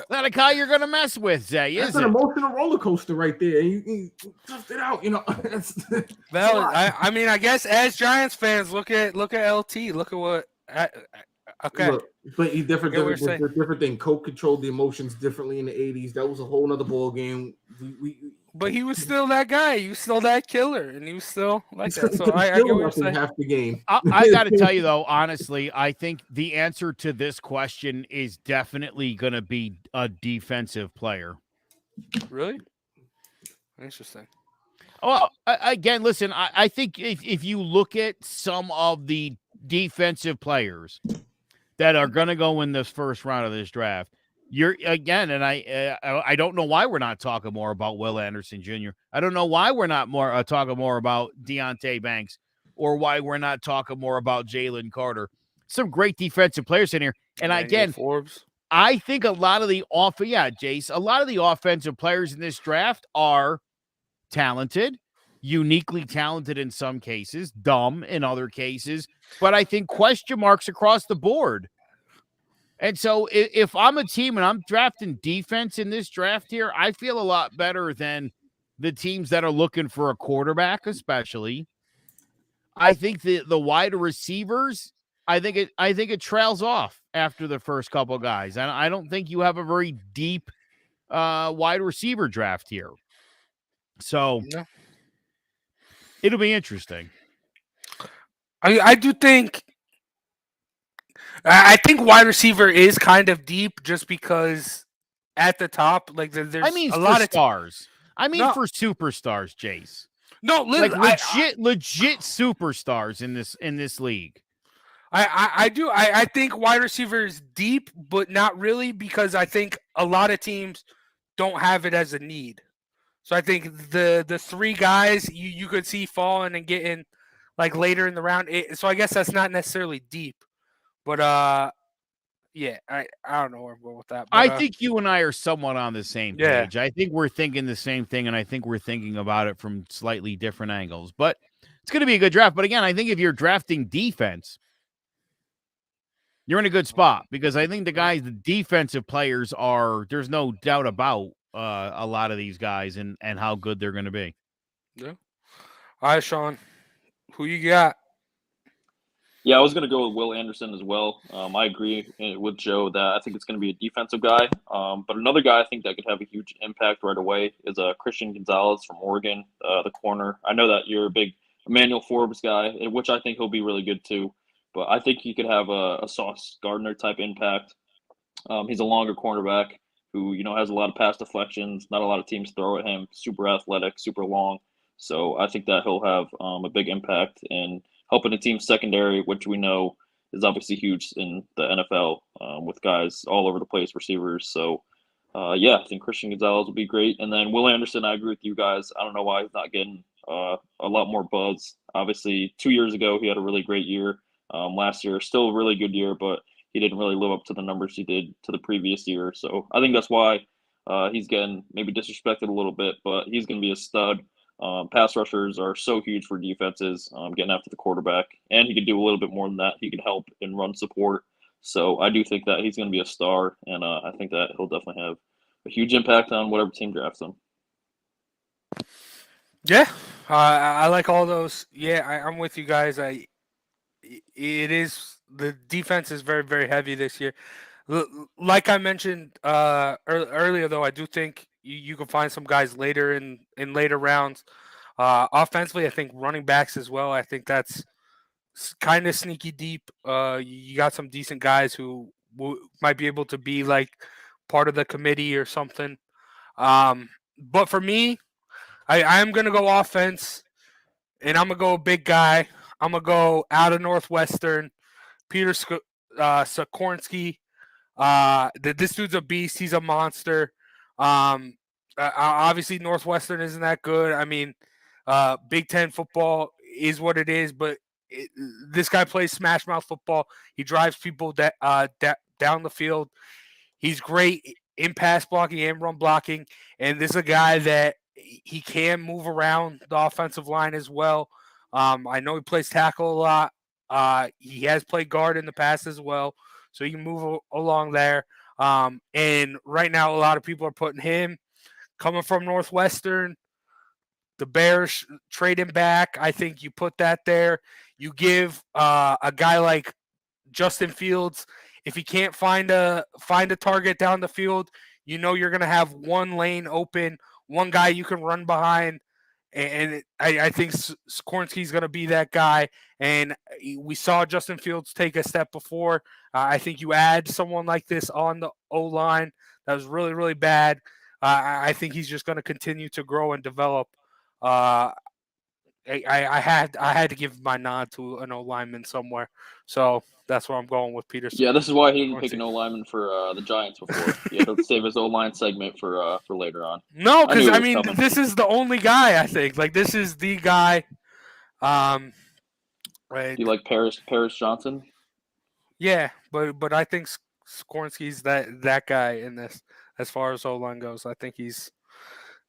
not a guy you're gonna mess with, Zay. That's an emotional roller coaster right there. You toughed it out, Well, I mean, I guess as Giants fans, look at LT. Look at what. Okay, look, but he's different. Different thing. Coke controlled the emotions differently in the '80s. That was a whole other ball game. But he was still that guy. He was still that killer, and he was still like that. So I get what you're saying. Half the game. I got to tell you though, honestly, I think the answer to this question is definitely going to be a defensive player. Really? Interesting. Well, again, listen, I think if you look at some of the defensive players that are going to go in this first round of this draft, you're again, and I don't know why we're not talking more about Will Anderson Jr. I don't know why we're not talking more about Deonte Banks, or why we're not talking more about Jalen Carter. Some great defensive players in here, and again, Forbes. I think a lot of the Jace, a lot of the offensive players in this draft are talented, uniquely talented in some cases, dumb in other cases, but I think question marks across the board. And so if I'm a team and I'm drafting defense in this draft here, I feel a lot better than the teams that are looking for a quarterback, especially. I think the wider receivers, I think it trails off after the first couple guys. And I don't think you have a very deep wide receiver draft here. So it'll be interesting. I do think wide receiver is kind of deep just because at the top, like there's a lot of stars. For superstars, Jace. No, legit superstars in this league. I think wide receiver is deep, but not really, because I think a lot of teams don't have it as a need. So I think the three guys you could see falling and getting like later in the round. So I guess that's not necessarily deep. But yeah, I don't know where I'm going with that. But, I think you and I are somewhat on the same page. Yeah. I think we're thinking the same thing, and I think we're thinking about it from slightly different angles. But it's going to be a good draft. But again, I think if you're drafting defense, you're in a good spot, because I think the defensive players are, there's no doubt about a lot of these guys and how good they're going to be. Yeah. All right, Sean, who you got? Yeah, I was going to go with Will Anderson as well. I agree with Joe that I think it's going to be a defensive guy. But another guy I think that could have a huge impact right away is Christian Gonzalez from Oregon, the corner. I know that you're a big Emmanuel Forbes guy, which I think he'll be really good too. But I think he could have a Sauce Gardner type impact. He's a longer cornerback who, has a lot of pass deflections. Not a lot of teams throw at him. Super athletic, super long. So I think that he'll have a big impact in helping the team's secondary, which we know is obviously huge in the NFL with guys all over the place, receivers. So, I think Christian Gonzalez will be great. And then Will Anderson, I agree with you guys. I don't know why he's not getting a lot more buzz. Obviously, 2 years ago, he had a really great year. Last year, still a really good year, but he didn't really live up to the numbers he did to the previous year. So I think that's why he's getting maybe disrespected a little bit, but he's going to be a stud. Pass rushers are so huge for defenses, getting after the quarterback, and he could do a little bit more than that. He could help in run support. So I do think that he's going to be a star, and I think that he'll definitely have a huge impact on whatever team drafts him. Yeah, I like all those. Yeah, I'm with you guys. It is the defense is very very heavy this year. Like I mentioned earlier, though, I do think you can find some guys later in later rounds. Offensively, I think running backs as well. I think that's kind of sneaky deep. You got some decent guys who might be able to be like part of the committee or something. But for me, I am gonna go offense, and I'm gonna go big guy. I'm gonna go out of Northwestern, Peter Sikorsky. This dude's a beast. He's a monster. Obviously Northwestern isn't that good. I mean, Big Ten football is what it is, but this guy plays smash mouth football. He drives people down the field. He's great in pass blocking and run blocking, and this is a guy that he can move around the offensive line as well. I know he plays tackle a lot. He has played guard in the past as well, so he can move along there. And right now, a lot of people are putting him coming from Northwestern. The Bears trade him back. I think you put that there. You give a guy like Justin Fields, if he can't find a target down the field, you know you're going to have one lane open, one guy you can run behind, and I think Sikorsky's going to be that guy. And we saw Justin Fields take a step before. I think you add someone like this on the O-line that was really, really bad. I think he's just going to continue to grow and develop. I had to give my nod to an O-lineman somewhere, so that's where I'm going with Peter. Yeah, this is why he didn't pick an O-lineman for the Giants before. He had to save his O-line segment for later on. No, because I mean, this is the only guy I think. Like, this is the guy. Right. Do you like Paris Johnson? Yeah, but I think Sikorsky's that guy in this as far as O-line goes. I think he's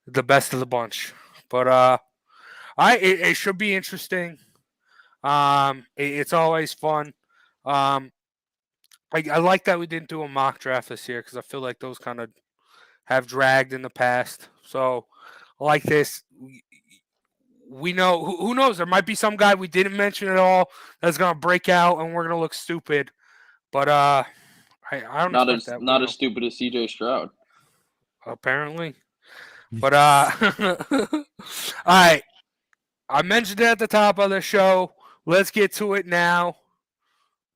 the best of the bunch. But it should be interesting. It's always fun. I like that we didn't do a mock draft this year because I feel like those kind of have dragged in the past. So I like this. We know who knows. There might be some guy we didn't mention at all that's gonna break out, and we're gonna look stupid. But I don't expect that. Not as stupid as CJ Stroud. Apparently. But all right. I mentioned it at the top of the show. Let's get to it now.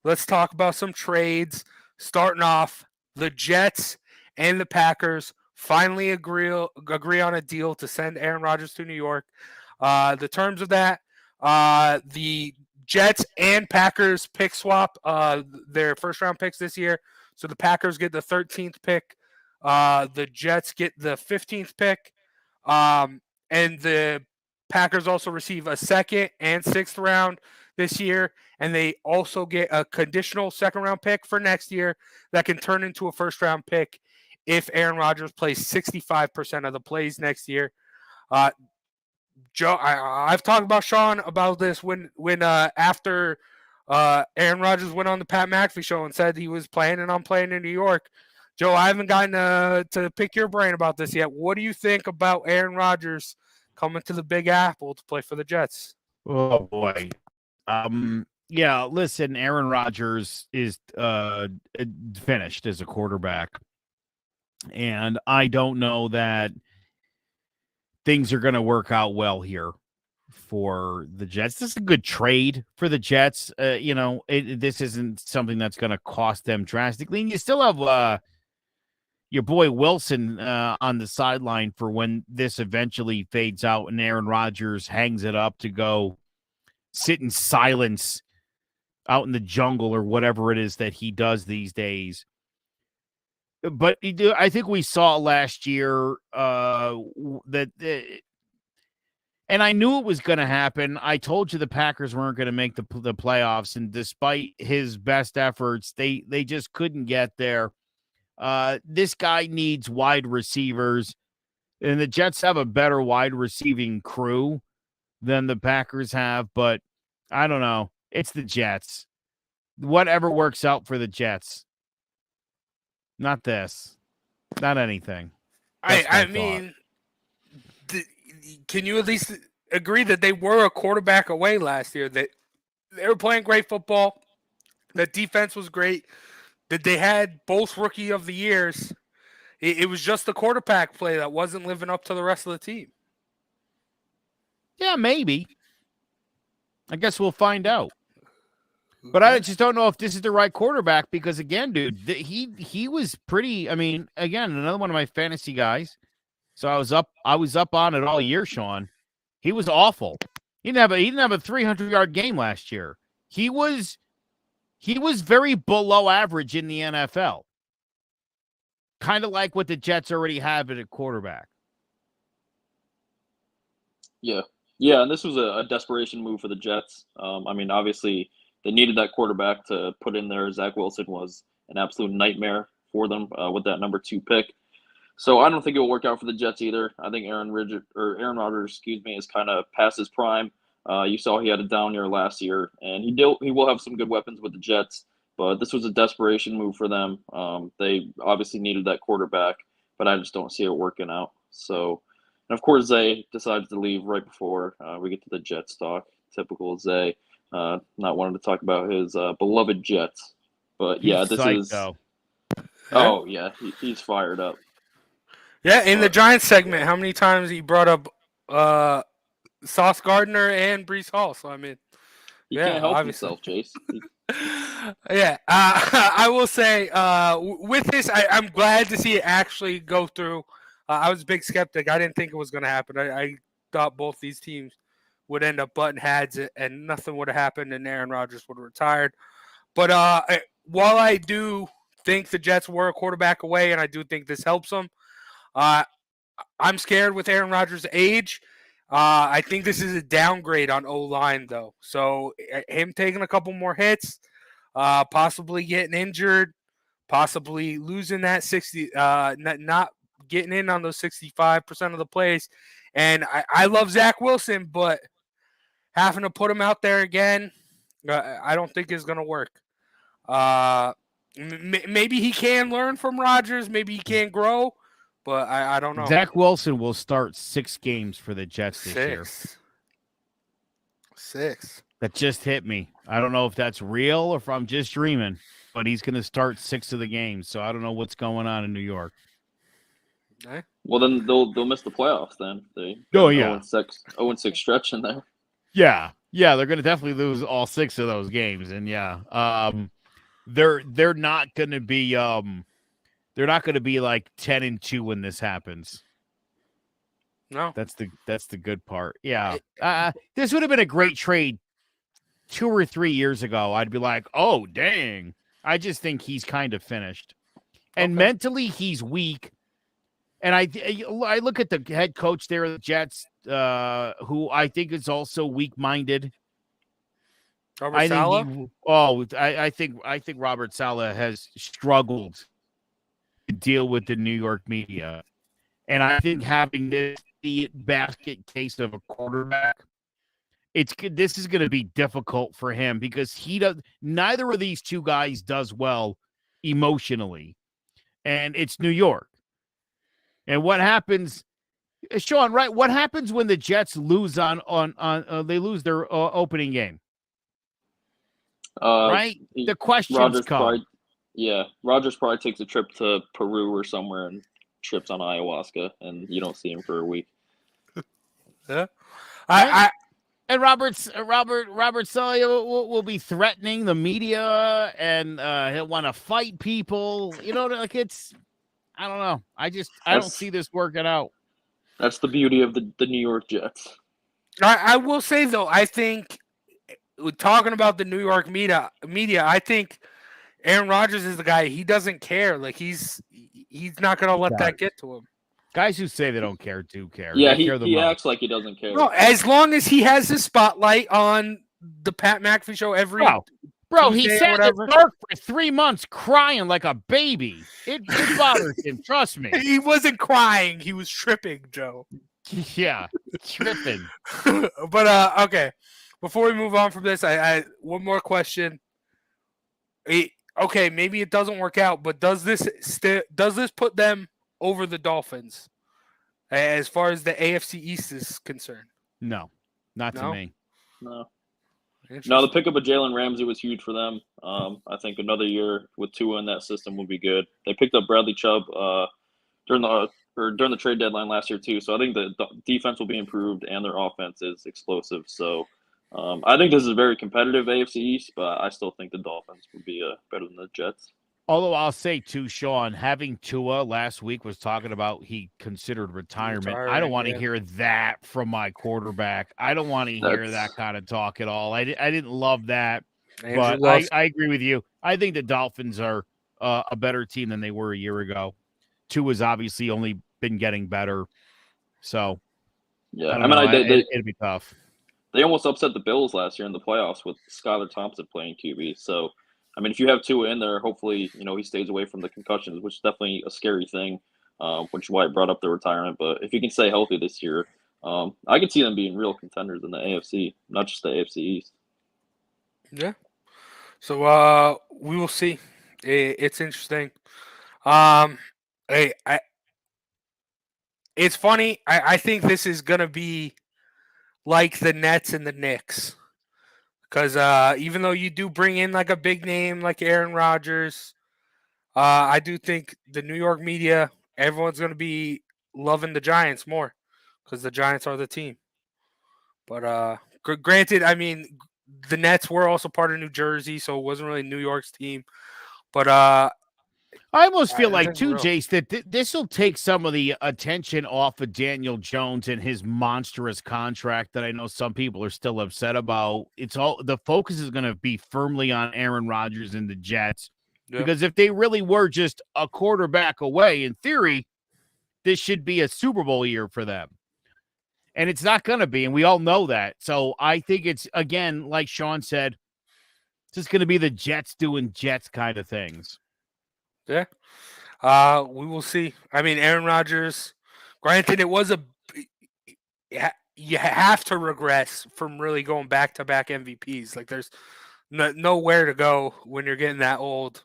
Let's talk about some trades. Starting off, the Jets and the Packers finally agree on a deal to send Aaron Rodgers to New York. The terms of that, the Jets and Packers pick swap their first-round picks this year. So the Packers get the 13th pick. The Jets get the 15th pick. And the Packers also receive a second and sixth round this year, and they also get a conditional second-round pick for next year that can turn into a first-round pick if Aaron Rodgers plays 65% of the plays next year. Joe, I've talked about Sean about this when after Aaron Rodgers went on the Pat McAfee show and said he was planning on playing in New York. Joe, I haven't gotten to pick your brain about this yet. What do you think about Aaron Rodgers coming to the Big Apple to play for the Jets? Oh boy. Yeah, listen, Aaron Rodgers is finished as a quarterback. And I don't know that things are going to work out well here for the Jets. This is a good trade for the Jets. This isn't something that's going to cost them drastically. And you still have your boy Wilson on the sideline for when this eventually fades out and Aaron Rodgers hangs it up to go sit in silence out in the jungle or whatever it is that he does these days. But I think we saw last year that and I knew it was going to happen. I told you the Packers weren't going to make the playoffs, and despite his best efforts, they just couldn't get there. This guy needs wide receivers, and the Jets have a better wide receiving crew than the Packers have, but I don't know. It's the Jets. Whatever works out for the Jets. Not this. Not anything. I mean, can you at least agree that they were a quarterback away last year. That they were playing great football. The defense was great. That they had both rookie of the years. It was just the quarterback play that wasn't living up to the rest of the team. Yeah, maybe. I guess we'll find out. But I just don't know if this is the right quarterback because, again, dude, he was pretty. I mean, again, another one of my fantasy guys. So I was up on it all year, Sean. He was awful. He didn't have a 300-yard game last year. He was very below average in the NFL. Kind of like what the Jets already have at a quarterback. Yeah. Yeah, and this was a desperation move for the Jets. I mean, obviously, they needed that quarterback to put in there. Zach Wilson was an absolute nightmare for them with that number 2 pick. So I don't think it will work out for the Jets either. I think Aaron Rodgers, is kind of past his prime. You saw he had a down year last year, and he will have some good weapons with the Jets. But this was a desperation move for them. They obviously needed that quarterback, but I just don't see it working out. So, and of course, Zay decides to leave right before we get to the Jets talk. Typical Zay, not wanting to talk about his beloved Jets. But yeah, this is. Though. Oh yeah, he's fired up. Yeah, in the Giants segment, how many times he brought up Sauce Gardner and Breece Hall? So I mean, he can't help himself, Chase. Yeah, I will say with this, I'm glad to see it actually go through. I was a big skeptic. I didn't think it was going to happen. I thought both these teams would end up butting heads and nothing would have happened and Aaron Rodgers would have retired. But while I do think the Jets were a quarterback away and I do think this helps them, I'm scared with Aaron Rodgers' age. I think this is a downgrade on O-line, though. So him taking a couple more hits, possibly getting injured, possibly losing that 60, not getting in on those 65% of the plays. And I love Zach Wilson, but having to put him out there again, I don't think is going to work. Maybe he can learn from Rodgers. Maybe he can grow. But I don't know. Zach Wilson will start 6 games for the Jets this year. 6. That just hit me. I don't know if that's real or if I'm just dreaming, but he's going to start 6 of the games. So I don't know what's going on in New York. Okay. Well, then they'll miss the playoffs. Then they 0-6 stretch in there. Yeah, they're going to definitely lose all 6 of those games, and they're not going to be They're not going to be like 10-2 when this happens. No, that's the good part. Yeah, this would have been a great trade 2 or 3 years ago. I'd be like, oh dang! I just think he's kind of finished, and mentally he's weak. And I look at the head coach there of the Jets, who I think is also weak-minded. Robert Saleh? I think Robert Saleh has struggled to deal with the New York media. And I think having this basket case of a quarterback, this is going to be difficult for him because neither of these two guys does well emotionally. And it's New York. And what happens, Sean, right? What happens when the Jets lose they lose their opening game? Right? The questions come. Rodgers probably takes a trip to Peru or somewhere and trips on ayahuasca, and you don't see him for a week. Yeah, and Robert Saleh will be threatening the media, and he'll want to fight people. You know, like I don't know. I don't see this working out. That's the beauty of the New York Jets. I will say though, I think talking about the New York media, I think Aaron Rodgers is the guy. He doesn't care. Like he's not going to let that get to him. Guys who say they don't care do care. Yeah, he acts like he doesn't care. No, as long as he has the spotlight on the Pat McAfee show every. Bro, he sat in the dark for 3 months crying like a baby. It bothers him. Trust me. He wasn't crying. He was tripping, Joe. Yeah, tripping. But okay. Before we move on from this, I one more question. Okay, maybe it doesn't work out, but does this put them over the Dolphins as far as the AFC East is concerned? No. Not to me. No. No, the pickup of Jalen Ramsey was huge for them. I think another year with Tua in that system would be good. They picked up Bradley Chubb during the trade deadline last year too. So I think the defense will be improved and their offense is explosive. So I think this is a very competitive AFC East, but I still think the Dolphins would be better than the Jets. Although I'll say too, Sean, having Tua last week was talking about he considered retirement. I don't want to hear that from my quarterback. I don't want to hear that kind of talk at all. I didn't love that, but I agree with you. I think the Dolphins are a better team than they were a year ago. Tua's obviously only been getting better, so yeah, it'd be tough. They almost upset the Bills last year in the playoffs with Skylar Thompson playing QB. So, I mean, if you have Tua in there, hopefully, he stays away from the concussions, which is definitely a scary thing, which is why I brought up the retirement. But if he can stay healthy this year, I could see them being real contenders in the AFC, not just the AFC East. Yeah. So we will see. It's interesting. It's funny. I think this is gonna be like the Nets and the Knicks. Because even though you do bring in like a big name like Aaron Rodgers, I do think the New York media, everyone's going to be loving the Giants more because the Giants are the team. But granted, I mean, the Nets were also part of New Jersey, so it wasn't really New York's team. But I almost feel like, too, Jace, that this will take some of the attention off of Daniel Jones and his monstrous contract that I know some people are still upset about. The focus is going to be firmly on Aaron Rodgers and the Jets. Yep. Because if they really were just a quarterback away, in theory, this should be a Super Bowl year for them. And it's not going to be, and we all know that. So I think it's, again, like Sean said, it's just going to be the Jets doing Jets kind of things. Yeah. We will see. I mean, Aaron Rodgers, granted, you have to regress from really going back-to-back MVPs. Like, there's nowhere to go when you're getting that old.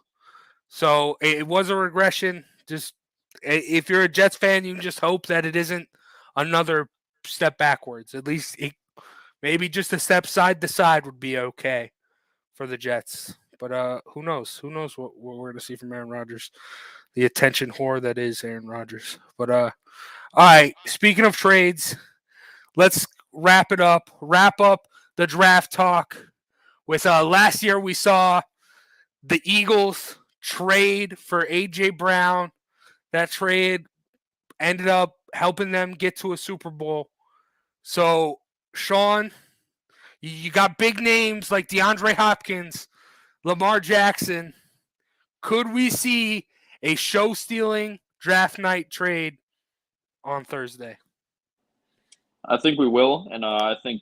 So it was a regression. Just if you're a Jets fan, you can just hope that it isn't another step backwards. At least maybe just a step side to side would be okay for the Jets. But who knows? Who knows what we're going to see from Aaron Rodgers? The attention whore that is Aaron Rodgers. But all right. Speaking of trades, let's wrap up the draft talk with last year we saw the Eagles trade for A.J. Brown. That trade ended up helping them get to a Super Bowl. So, Sean, you got big names like DeAndre Hopkins, Lamar Jackson. Could we see a show-stealing draft night trade on Thursday? I think we will, and I think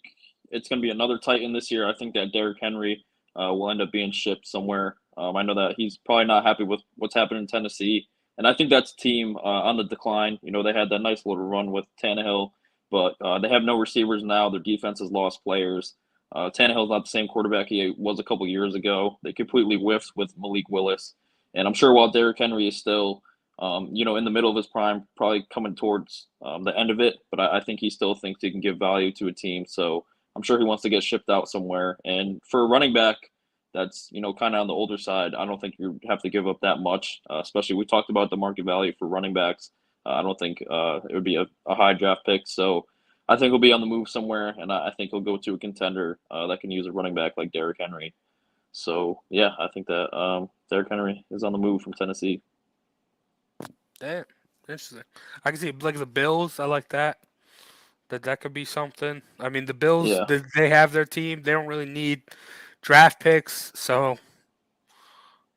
it's going to be another Titan this year. I think that Derrick Henry will end up being shipped somewhere. I know that he's probably not happy with what's happened in Tennessee, and I think that's a team on the decline. They had that nice little run with Tannehill, but they have no receivers now. Their defense has lost players. Tannehill's not the same quarterback he was a couple years ago. They completely whiffed with Malik Willis. And I'm sure while Derrick Henry is still, in the middle of his prime, probably coming towards the end of it, but I think he still thinks he can give value to a team. So I'm sure he wants to get shipped out somewhere. And for a running back that's, kind of on the older side, I don't think you have to give up that much, especially we talked about the market value for running backs. I don't think it would be a high draft pick. So I think he'll be on the move somewhere, and I think he'll go to a contender that can use a running back like Derrick Henry. So, yeah, I think that Derrick Henry is on the move from Tennessee. Damn, interesting. I can see like the Bills. I like that. That could be something. I mean, the Bills, they have their team. They don't really need draft picks, so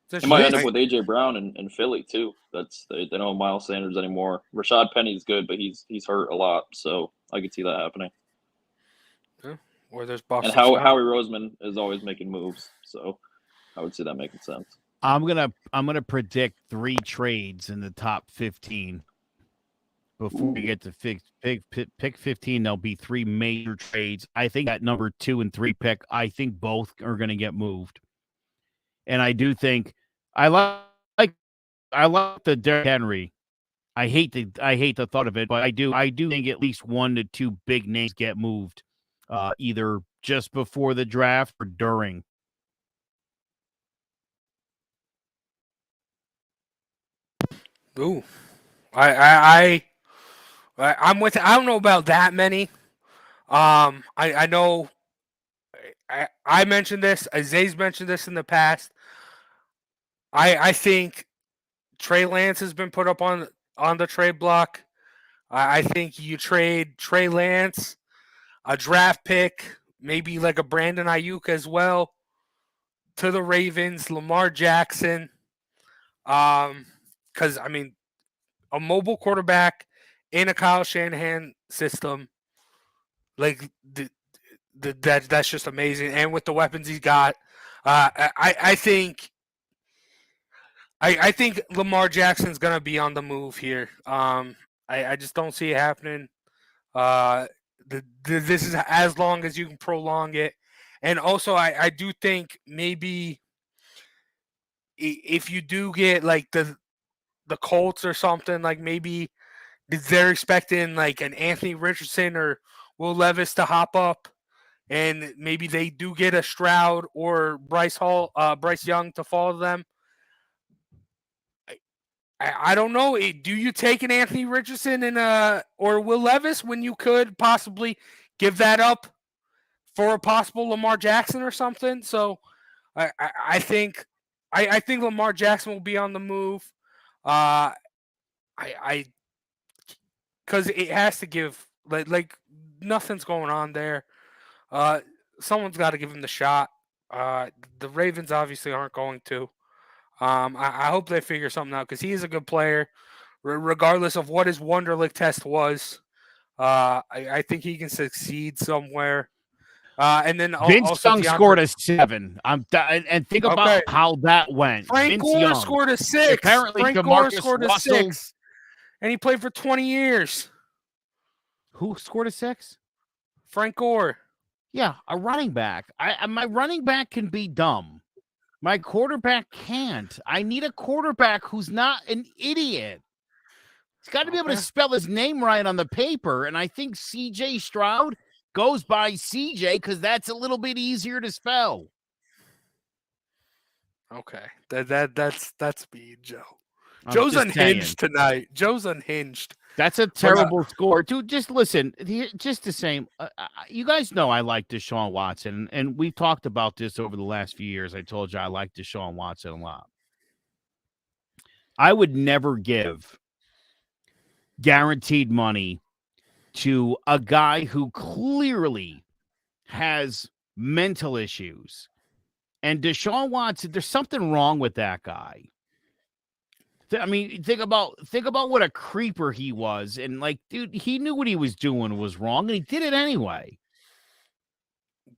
it might end up with A.J. Brown in Philly too. They don't have Miles Sanders anymore. Rashad Penny's good, but he's hurt a lot, so I could see that happening. Yeah. Or there's Boston. And Howie Roseman is always making moves, so I would see that making sense. I'm gonna predict 3 trades in the top 15. Before we get to pick 15, there'll be 3 major trades. I think at number 2 and 3 pick, I think both are going to get moved. And I do think I like the Derrick Henry. I hate the thought of it, but I do think at least 1 to 2 big names get moved. either just before the draft or during. Ooh, I'm with. I don't know about that many. I know. I mentioned this. Zay's mentioned this in the past. I think Trey Lance has been put up on the trade block. I think you trade Trey Lance, a draft pick, maybe like a Brandon Ayuk as well, to the Ravens, Lamar Jackson. Because I mean, a mobile quarterback in a Kyle Shanahan system, like that's just amazing. And with the weapons he's got, I think Lamar Jackson's gonna be on the move here. I just don't see it happening. This is as long as you can prolong it, and also I do think maybe if you do get like the Colts or something, like maybe they're expecting like an Anthony Richardson or Will Levis to hop up, and maybe they do get a Stroud or Bryce Young to fall to them. I don't know. Do you take an Anthony Richardson and or Will Levis when you could possibly give that up for a possible Lamar Jackson or something? So I think Lamar Jackson will be on the move. Because it has to give like nothing's going on there. Someone's got to give him the shot. The Ravens obviously aren't going to. I hope they figure something out because he is a good player, regardless of what his Wonderlic test was. I think he can succeed somewhere. And then Vince Young scored a 7. And think about how that went. Frank Gore scored a 6. Apparently, Frank Gore scored a 6, and he played for 20 years. Who scored a 6? Frank Gore. Yeah, a running back. My running back can be dumb. My quarterback can't. I need a quarterback who's not an idiot. He's got to be able to spell his name right on the paper. And I think C.J. Stroud goes by C.J. because that's a little bit easier to spell. Okay, that's me, Joe. Joe's unhinged tonight. Joe's unhinged. That's a terrible score. Dude, just listen. Just the same. You guys know I like Deshaun Watson, and we've talked about this over the last few years. I told you I like Deshaun Watson a lot. I would never give guaranteed money to a guy who clearly has mental issues. And Deshaun Watson, there's something wrong with that guy. I mean, think about what a creeper he was. And like, dude, he knew what he was doing was wrong, and he did it anyway.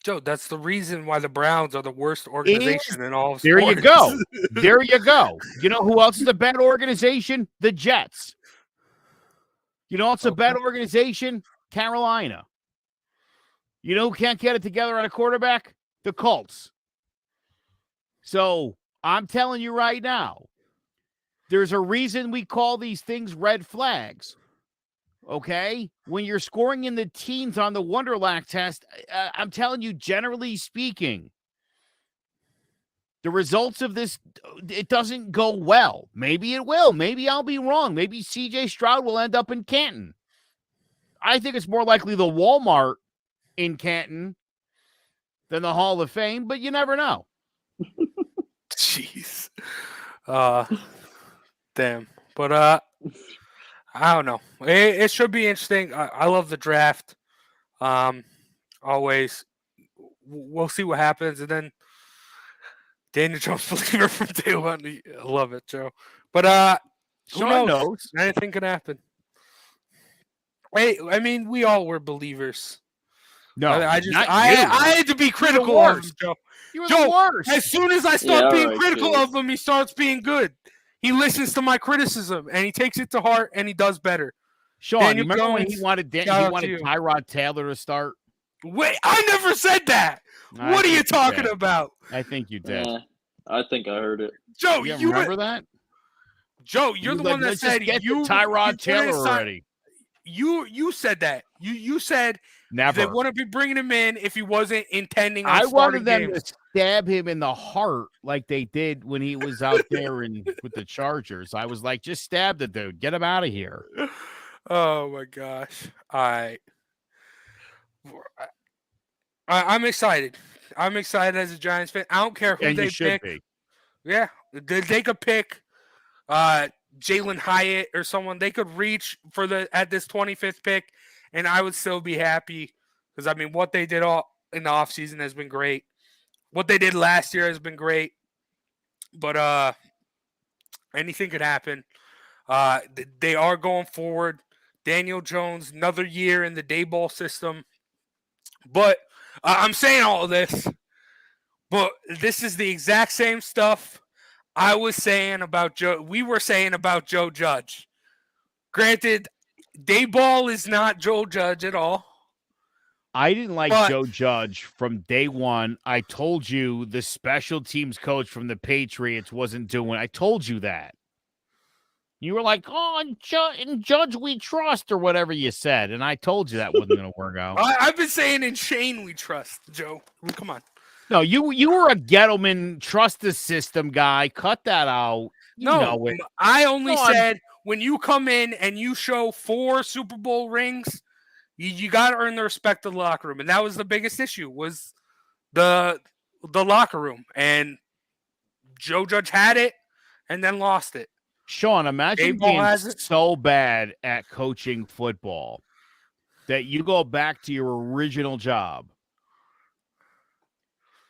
Joe, that's the reason why the Browns are the worst organization in all of sports. There you go. There you go. You know who else is a bad organization? The Jets. You know, it's a bad organization. Carolina. You know who can't get it together on a quarterback? The Colts. So I'm telling you right now, there's a reason we call these things red flags. Okay? When you're scoring in the teens on the Wonderlac test, I'm telling you, generally speaking, the results of this, it doesn't go well. Maybe it will. Maybe I'll be wrong. Maybe C.J. Stroud will end up in Canton. I think it's more likely the Walmart in Canton than the Hall of Fame, but you never know. Jeez. Damn. But I don't know. It should be interesting. I love the draft. Always. We'll see what happens. And then Daniel Jones believer from day one. I love it, Joe. But who knows? Anything can happen. Hey, I mean, we all were believers. No, I had to be critical of him, Joe. You were the worst. As soon as I start being critical of him, he starts being good. He listens to my criticism, and he takes it to heart, and he does better. Sean, you remember when he wanted Tyrod Taylor to start? Wait, I never said that. What are you talking about? I think you did. I think I heard it. Joe, you remember that? Joe, you're the one that said Tyrod Taylor already. You said that. You said Never. They wouldn't be bringing him in if he wasn't intending on I starting wanted them games. to stab him in the heart like they did when he was out there with the Chargers. I was like, just stab the dude. Get him out of here. Oh, my gosh. I'm excited. I'm excited as a Giants fan. I don't care who And they you should pick. be. Yeah. They could pick Jalen Hyatt or someone. They could reach at this 25th pick, and I would still be happy because, I mean, what they did all in the offseason has been great. What they did last year has been great. But anything could happen. They are going forward. Daniel Jones, another year in the Dayball system. But I'm saying all of this, but this is the exact same stuff I was saying about Joe. We were saying about Joe Judge. Granted, Dayball is not Joe Judge at all. I didn't like Joe Judge from day one. I told you the special teams coach from the Patriots wasn't doing. I told you that. You were like, "Oh, in Judge we trust," or whatever you said, and I told you that wasn't going to work out. I've been saying in Shane we trust, Joe. I mean, come on. No, you were a Gettleman trust the system guy. Cut that out. You know it. I only said when you come in and you show 4 Super Bowl rings, you got to earn the respect of the locker room, and that was the biggest issue was the locker room. And Joe Judge had it and then lost it. Sean, imagine being so bad at coaching football that you go back to your original job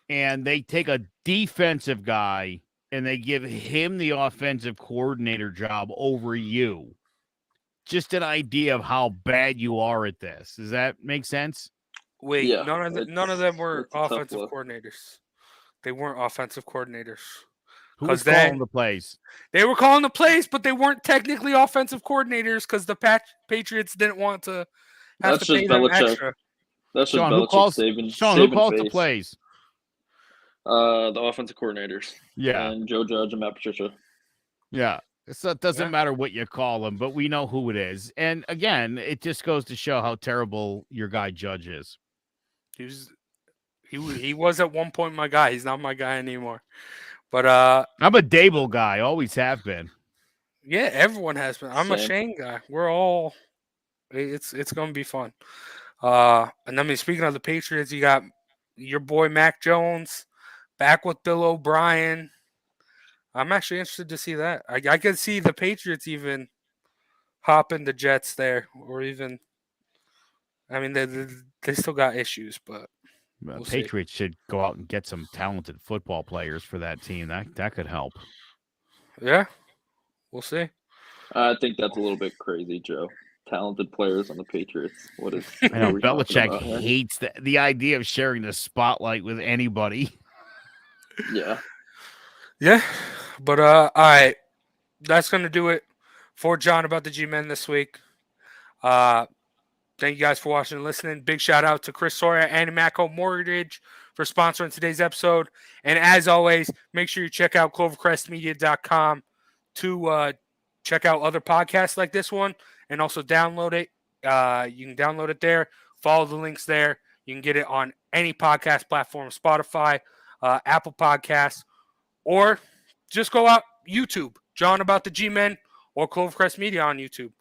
and they take a defensive guy and they give him the offensive coordinator job over you. Just an idea of how bad you are at this. Does that make sense? Wait, yeah, none of them were offensive coordinators. They weren't offensive coordinators. Who was calling the plays? They were calling the plays, but they weren't technically offensive coordinators because the Patriots didn't want to have to pay them extra. That's just Sean, Belichick who calls the plays? The offensive coordinators. Yeah. And Joe Judge and Matt Patricia. Yeah. So it doesn't matter what you call them, but we know who it is. And again, it just goes to show how terrible your guy Judge is. He was at one point my guy. He's not my guy anymore. But I'm a Dable guy, always have been. Yeah, everyone has been. I'm a Shane guy. We're all it's gonna be fun. And I mean, speaking of the Patriots, you got your boy Mac Jones back with Bill O'Brien. I'm actually interested to see that. I could see the Patriots even hopping the Jets there, or even. I mean, they still got issues, but. We'll Patriots should go out and get some talented football players for that team. That could help. Yeah, we'll see. I think that's a little bit crazy, Joe. Talented players on the Patriots. What is? I know Belichick hates the idea of sharing the spotlight with anybody. Yeah. Yeah, but all right, that's gonna do it for John about the G-Men this week. Thank you guys for watching and listening. Big shout out to Chris Sawyer and Macco Mortgage for sponsoring today's episode. And as always, make sure you check out clovercrestmedia.com to check out other podcasts like this one and also download it. You can download it there. Follow the links there. You can get it on any podcast platform, Spotify, Apple Podcasts, or just go out YouTube, John About the G-Men, or Clovercrest Media on YouTube.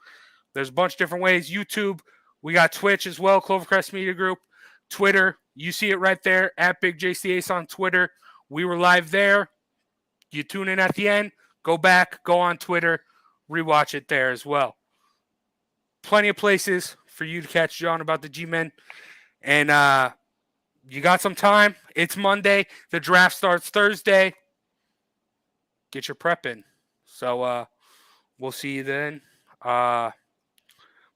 There's a bunch of different ways. YouTube. We got Twitch as well, Clovercrest Media Group. Twitter, you see it right there, at Big JC Ace on Twitter. We were live there. You tune in at the end, go back, go on Twitter, rewatch it there as well. Plenty of places for you to catch John About the G-Men. And you got some time. It's Monday. The draft starts Thursday. Get your prep in. So we'll see you then.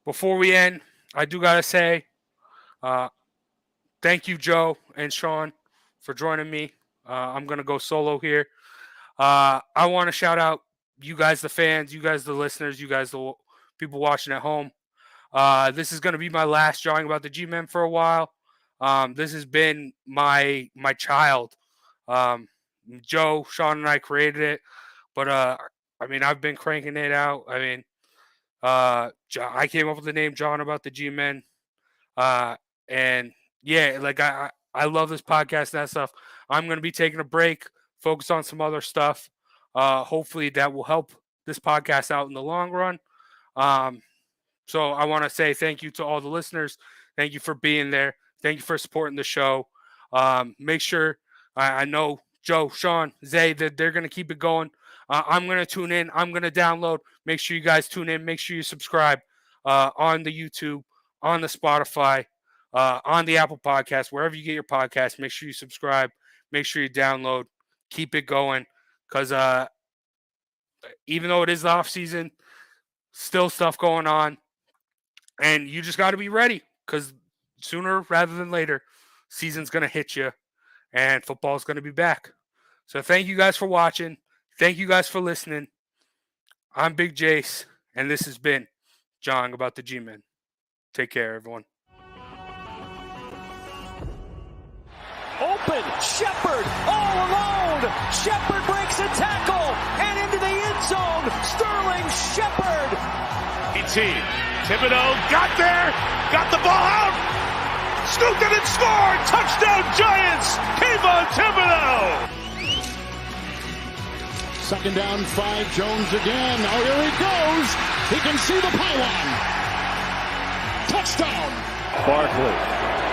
Before we end, I do got to say thank you, Joe and Sean, for joining me. I'm going to go solo here. I want to shout out you guys, the fans, you guys, the listeners, you guys, the people watching at home. This is going to be my last Jawing About the G-Men for a while. This has been my child. Joe, Sean, and I created it. But, I mean, I've been cranking it out. I mean, I came up with the name John About the G-Men. And yeah, like I love this podcast and that stuff. I'm going to be taking a break, focus on some other stuff. Hopefully that will help this podcast out in the long run. So I want to say thank you to all the listeners. Thank you for being there. Thank you for supporting the show. Make sure, I know Joe, Sean, Zay, that they're going to keep it going. I'm going to tune in. I'm going to download. Make sure you guys tune in. Make sure you subscribe on the YouTube, on the Spotify, on the Apple Podcast, wherever you get your podcast. Make sure you subscribe. Make sure you download. Keep it going, because even though it is the off season, still stuff going on, and you just got to be ready, because sooner rather than later, season's going to hit you, and football's going to be back. So thank you guys for watching. Thank you guys for listening. I'm Big Jace, and this has been John about the G-Men. Take care, everyone. Open, Shepard, all alone. Shepard breaks a tackle, and into the end zone, Sterling Shepard. Thibodeau got there, got the ball out, scooped it and scored. Touchdown Giants, Kayvon Thibodeau. 2nd down, 5, Jones again. Oh, here he goes. He can see the pylon. Touchdown. Barkley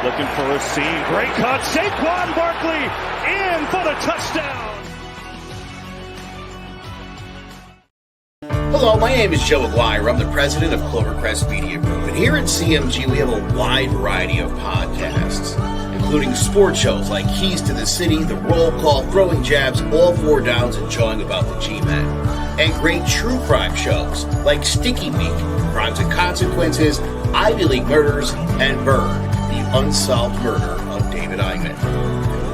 looking for a seam. Great cut. Saquon Barkley in for the touchdown. Hello, my name is Joe Aguirre. I'm the president of Clovercrest Media Group. And here at CMG, we have a wide variety of podcasts, including sports shows like Keys to the City, The Roll Call, Throwing Jabs, All 4 Downs, and Jawing About the G-Men. And great true crime shows like Sticky Week, Crimes and Consequences, Ivy League Murders, and Bird, the unsolved murder of David Eichmann.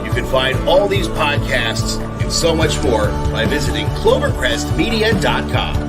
You can find all these podcasts and so much more by visiting clovercrestmedia.com.